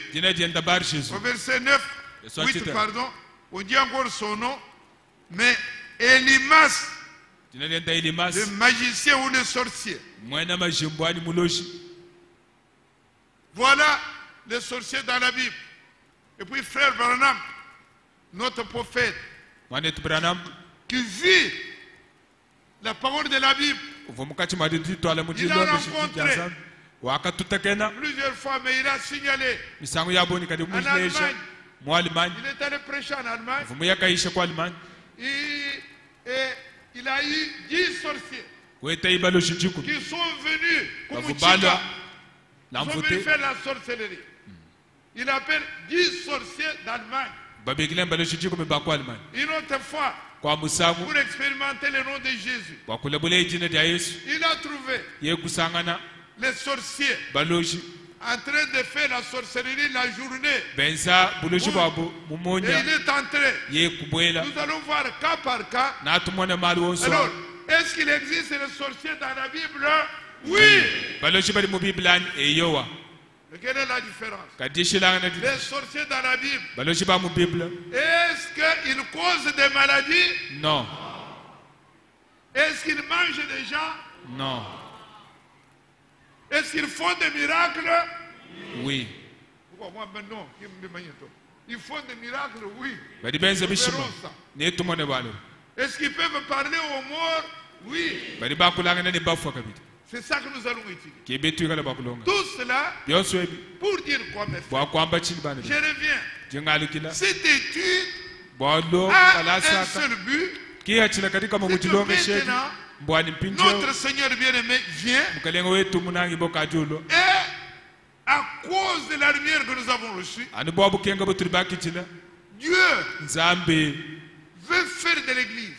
Au verset 9, 8, pardon, on dit encore son nom, mais Elimas, le magicien ou le sorcier. Voilà les sorciers dans la Bible. Et puis frère Branham, notre prophète, qui vit la parole de la Bible, il a rencontré plusieurs fois, mais il a signalé en Allemagne. Il est allé prêcher en Allemagne. Il a eu 10 sorciers qui sont venus comme Chika. Ils sont venus faire la sorcellerie. Il appelle 10 sorciers d'Allemagne. Une autre fois, pour expérimenter le nom de Jésus, il a trouvé les sorciers en train de faire la sorcellerie la journée. Et il est entré. Nous allons voir cas par cas. Alors, est-ce qu'il existe les sorciers dans la Bible? Oui. Mais quelle est la différence? Les sorciers dans la Bible, est-ce qu'ils causent des maladies? Non. Est-ce qu'ils mangent des gens? Non. Est-ce qu'ils font des miracles? Oui. Moi, non. Ils font des miracles? Oui. Est-ce qu'ils peuvent parler aux morts? Oui. C'est ça que nous allons étudier. Tout cela pour dire quoi, mes frères? Je reviens. Cette étude a un seul but. C'est que maintenant, notre Seigneur bien-aimé vient et à cause de la lumière que nous avons reçue, Dieu veut faire de l'église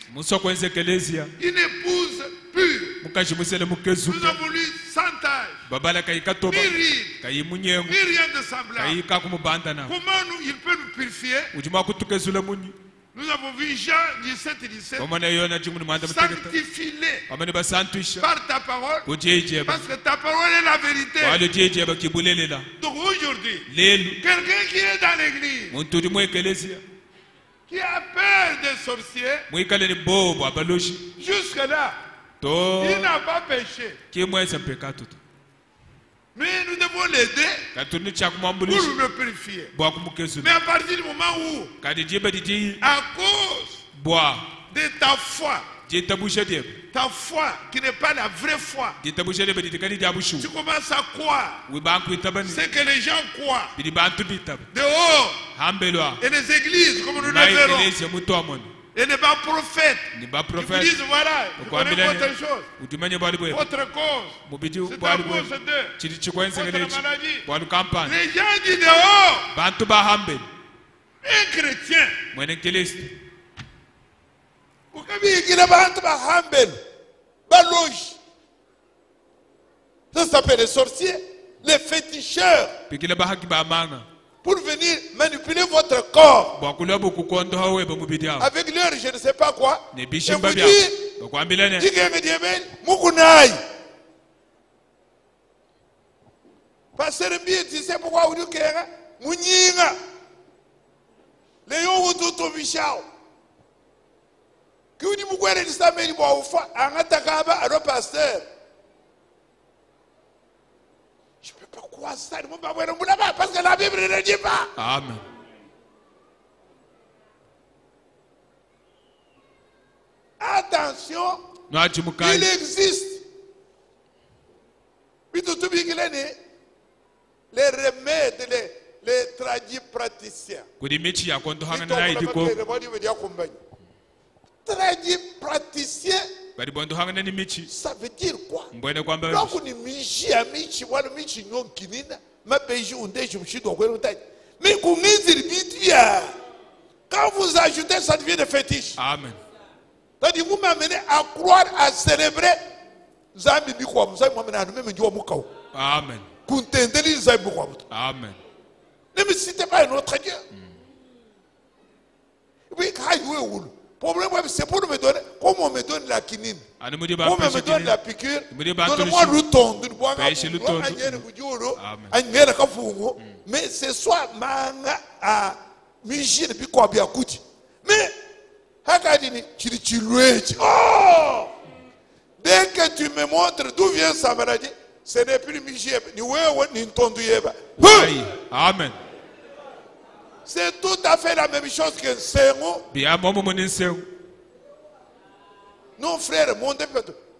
une épouse pure. Nous avons lu sans tache, ni ride, ni rien de semblable. Comment il peut nous purifier? Nous avons vu Jean 17, sanctifie-les par ta parole, parce que ta parole est la vérité. Donc aujourd'hui, quelqu'un qui est dans l'église, qui a peur des sorciers, jusque-là, il n'a pas péché. Mais nous devons l'aider pour le purifier. Mais à partir du moment où, à cause de ta foi qui n'est pas la vraie foi, tu commences à croire ce que les gens croient dehors, et les églises comme nous le verrons, et les bas prophètes qui vous disent voilà, vous connaissez votre chose, votre cause, c'est à cause de votre maladie. Les gens disent dehors, un chrétien, ça s'appelle les sorciers, les féticheurs, pour venir manipuler votre corps avec leur je ne sais pas quoi. Et vous dites, Pasteur Mbi, tu sais pourquoi vous dites que munyinga le yo ututo bishao kuni mukwere disameli bwa ufa angatakaba alo pasteur. Je peux pas croire ça, parce que la Bible ne dit pas. Amen. Attention, il existe. Les remèdes, les tradipraticiens. Tradipraticiens, ça veut dire quoi? Donc, mais quand vous ajoutez, ça devient des fétiches. Amen. C'est-à-dire, vous m'amenez à croire, à célébrer. Amen. Amen. Ne me citez pas un autre Dieu. Oui, le problème, c'est pour me donner, comme on me donne la quinine, comme on me donne la piqûre, donne-moi le ton, mais ce soit manga à Mijin et puis quoi bien coûte. Mais, oh! Dès que tu me montres d'où vient sa maladie, ce n'est plus Mijin, ni Ntonduyeba. Amen. C'est tout à fait la même chose que Sengo. Non, frère, mon Dieu.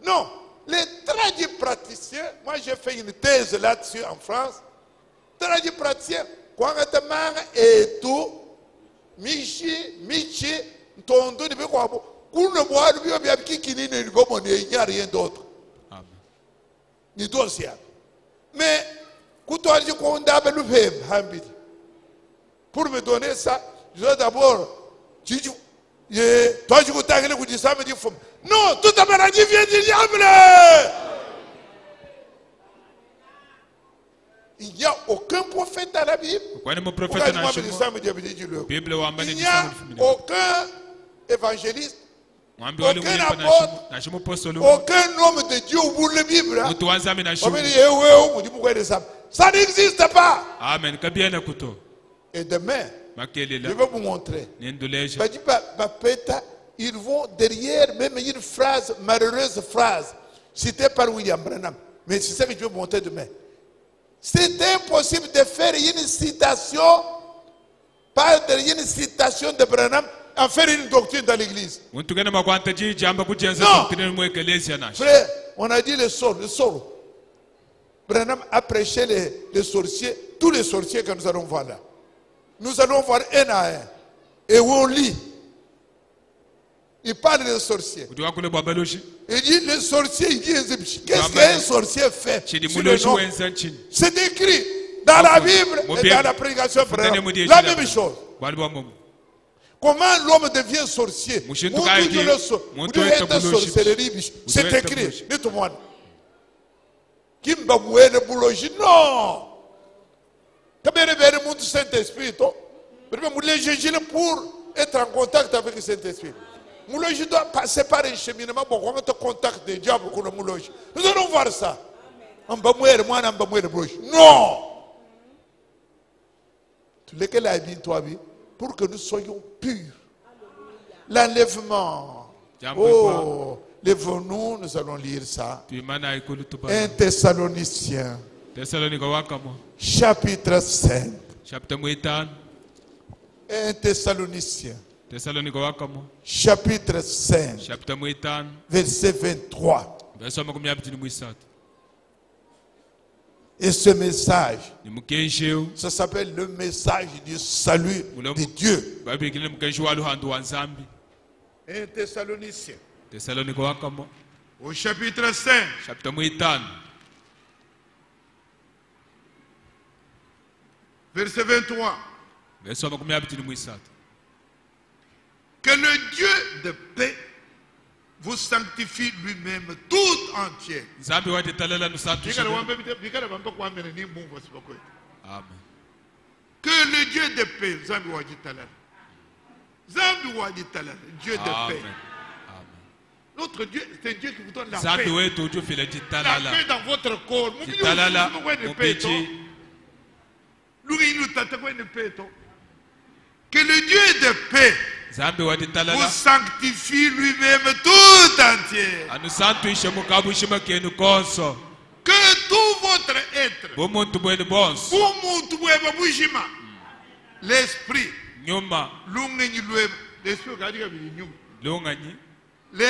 Non, les tradipraticiens, moi j'ai fait une thèse là-dessus en France. Tradipraticiens, quand tu manges et tout, Michi, Ntondo, il n'y a rien d'autre. Ni dossier. Mais, quand tu pour me donner ça, je dois d'abord. Toi, je vous dis ça, me dit non, toute la maladie vient du diable. Il n'y a aucun prophète à la Bible. Il n'y a aucun évangéliste, aucun apôtre, aucun homme de Dieu au bout de la Bible. Ça n'existe pas. Amen. Et demain, je vais vous montrer. Ils vont derrière même une phrase, malheureuse phrase, citée par William Branham. Mais c'est ça que je vais vous montrer demain. C'est impossible de faire une citation, pas une citation de Branham, en faire une doctrine dans l'église. Non. Frère, on a dit le sort. Branham a prêché les sorciers, tous les sorciers que nous allons voir là. Nous allons voir un à un. Et on lit. Il parle des sorciers. Il dit les sorciers, il dit égyptiens. Qu'est-ce qu'un sorcier fait? C'est écrit dans la Bible et dans la prédication. La même chose. Comment l'homme devient sorcier? C'est écrit. Dites-moi. Kimba Mouene Boulogi. Non. Combien de monde Saint-Esprit? Pour être en contact avec le Saint-Esprit. Moulogi doit passer par un cheminement pour qu'on ait contact des diables. Nous allons voir ça. Non. Lequel a dit toi, pour que nous soyons purs. L'enlèvement. Oh, lève-nous, nous allons lire ça. 1 Thessaloniciens. Chapitre 5. 1 Thessaloniciens. Chapitre 5. Verset 23. Et ce message, ça s'appelle le message du salut de Dieu. 1 Thessaloniciens. Au chapitre 5. Verset 23. Que le Dieu de paix vous sanctifie lui-même tout entier. Amen. Que le Dieu de paix, Dieu de paix. Notre Dieu, c'est Dieu qui vous donne la paix. La paix dans votre corps. Lui, il nous Que le Dieu de paix vous sanctifie lui-même tout entier. Que tout votre être, l'esprit,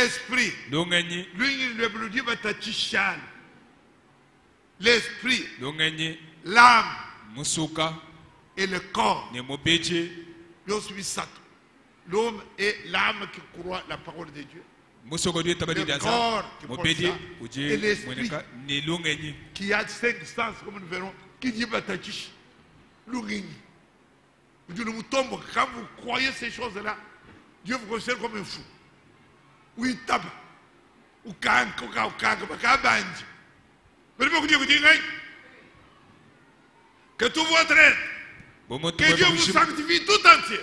l'esprit, l'esprit, l'âme et le corps. L'homme est l'âme qui croit la parole de Dieu. Le corps qui croit ça. Et l'esprit qui a 5 sens, comme nous verrons, qui dit Batachish. Quand vous croyez ces choses-là, Dieu vous considère comme un fou. Ou il tape. Ou kang, ou que tout votre être, que Dieu vous sanctifie tout entier.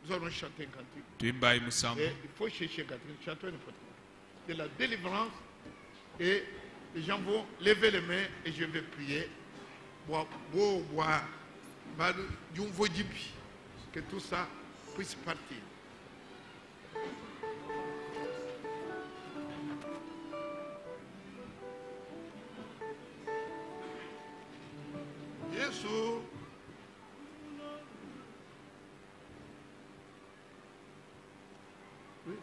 Nous allons chanter un cantique. Et il faut chercher Catherine, chanter une photo de la délivrance. Et les gens vont lever les mains et je vais prier. Que tout ça puisse partir. Jésus. Oui.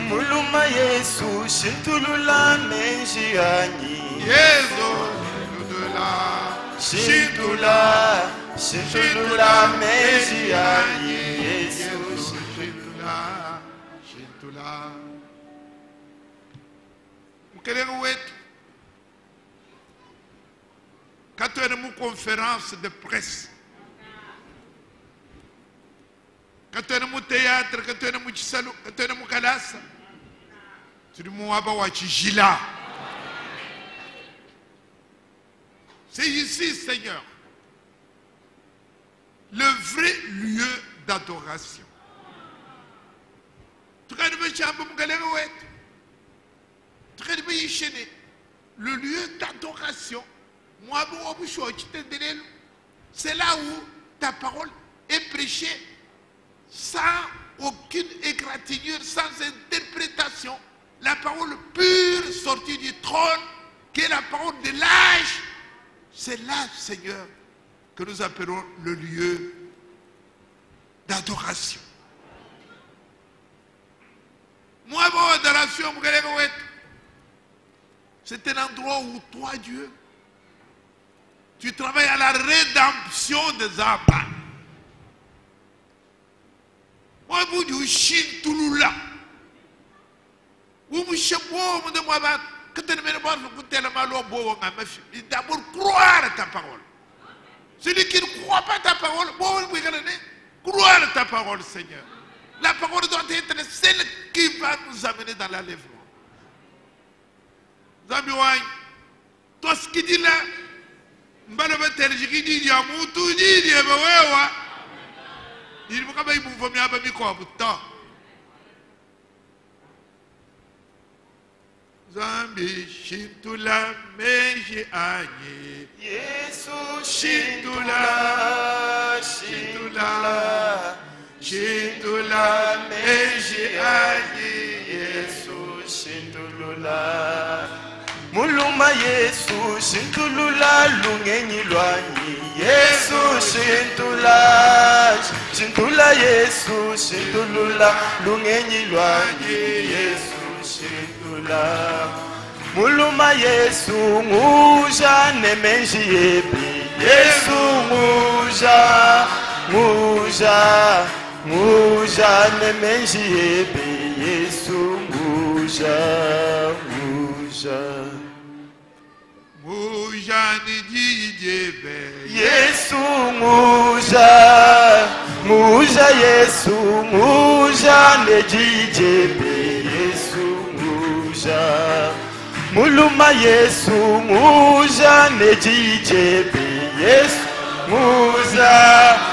Muluma Yesu shintulula menjiani. Yesu shintula. Shintula menjiani. Yesu shintula. Mkelele wetu. Quand tu as une conférence de presse, quand tu as un théâtre, quand tu as un salon, quand tu as un kalasa, tu dis moi Jila. C'est ici, Seigneur, le vrai lieu d'adoration. Le lieu d'adoration, c'est là où ta parole est prêchée sans aucune égratignure, sans interprétation. La parole pure sortie du trône, qui est la parole de l'âge. C'est là, Seigneur, que nous appelons le lieu d'adoration. Moi, mon adoration, c'est un endroit où toi, Dieu, tu travailles à la rédemption des âmes. Moi, je suis Touloula. D'abord, croire à ta parole. Celui qui ne croit pas à ta parole, croire à ta parole, Seigneur. La parole doit être celle qui va nous amener dans l'enlèvement. Zambiwany, toi ce qui dit là, mbaloba terjiki dit ya mutu dit ya bawewa. Il me kaba ibu vomia ba mi ko buta. Zambi shintula meji anye. Yesu shintula, shintula, shintula meji anye. Yesu shintula. Muluma Yesu shintulula lungenyi lwanyi. Yesu shintula, shintula Yesu shintulula lungenyi lwanyi. Yesu shintula. Muluma Yesu nguja nemenji yebi. Yesu nguja, nguja, nguja nemenji yebi. Yesu nguja, nguja. Mujani dijebe. Yesu nguja, nguja Yesu nguja nejijebe. Yesu nguja, muluma Yesu muza nejijebe Yesu muza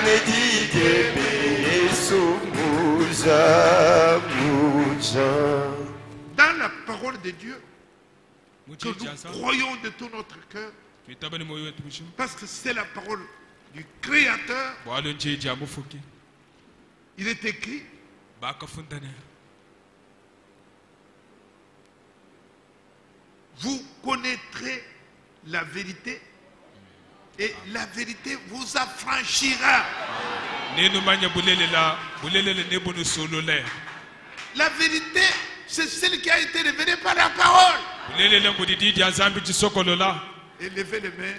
nejijebe Yesu muza. Dans la parole de Dieu que nous croyons de tout notre cœur, parce que c'est la parole du Créateur, il est écrit: vous connaîtrez la vérité et la vérité vous affranchira. La vérité, c'est celle qui a été révélée par la parole. Élevez les mains.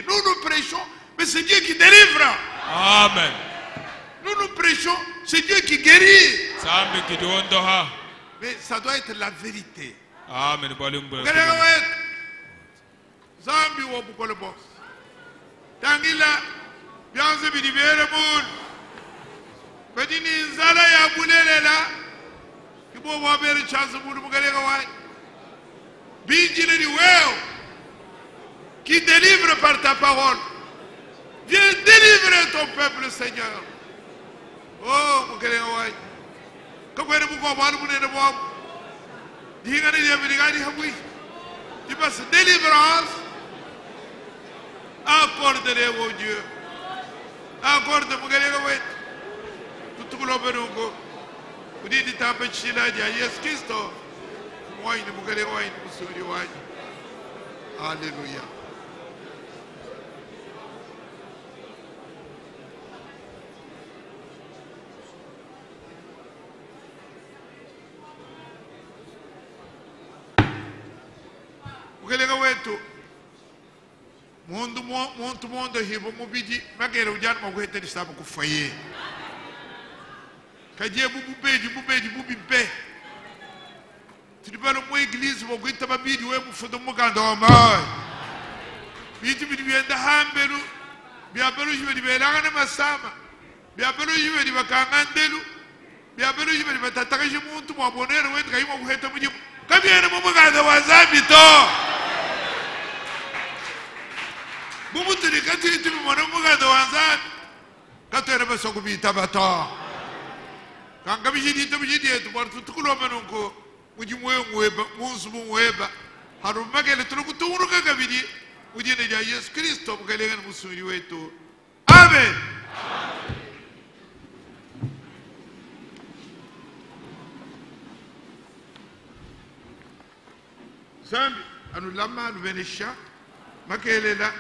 Nous nous prêchons, mais c'est Dieu qui délivre. Amen. Nous prêchons, c'est Dieu qui guérit. Mais ça doit être la vérité. Amen. Zambi wo bukole boss. Tangila bianze bidibere mun. Badini zala ya bulelela. Kibo wa bere chance mun mugalega wai. Bijile di weo. Qui délivre par ta parole. Viens délivrer ton peuple, Seigneur. Oh, mugalega wai. Kakwere buko balu munene bo. Dingane dia bidigani habui. Tu passes délivrance. Accorde-les, oh Dieu. Accorde-moi, tout le monde. Vous dites que tu as Jésus Christ. Moi, il me Alléluia. Mundo hibo mubiji magere ujana magwete lisaba kufaye kaje bubeji bubibe tulibalo mu église bogwita babidi we mufudo muganda wa mai biti bienda hambelu biabelu jibe dibelanga na masama biabelu jibe dibakangandelu biabelu jibe dibatatakaje muntu mwabonera wetu kayimo guheta mujibu kabyene mu muganda wa zabito. Bubu tuli katuli tuli mwana muganda wanzani katwere baso kubita bato kanga bijidi to bijidi etu bartu tukulo manunko mujimwe mweba munsu mweba haru magele tulu kuturu kagabidi ujine ja Yesu Kristo mugalenga musuri wetu. Amen. Zambi anu lama anu venesha makelela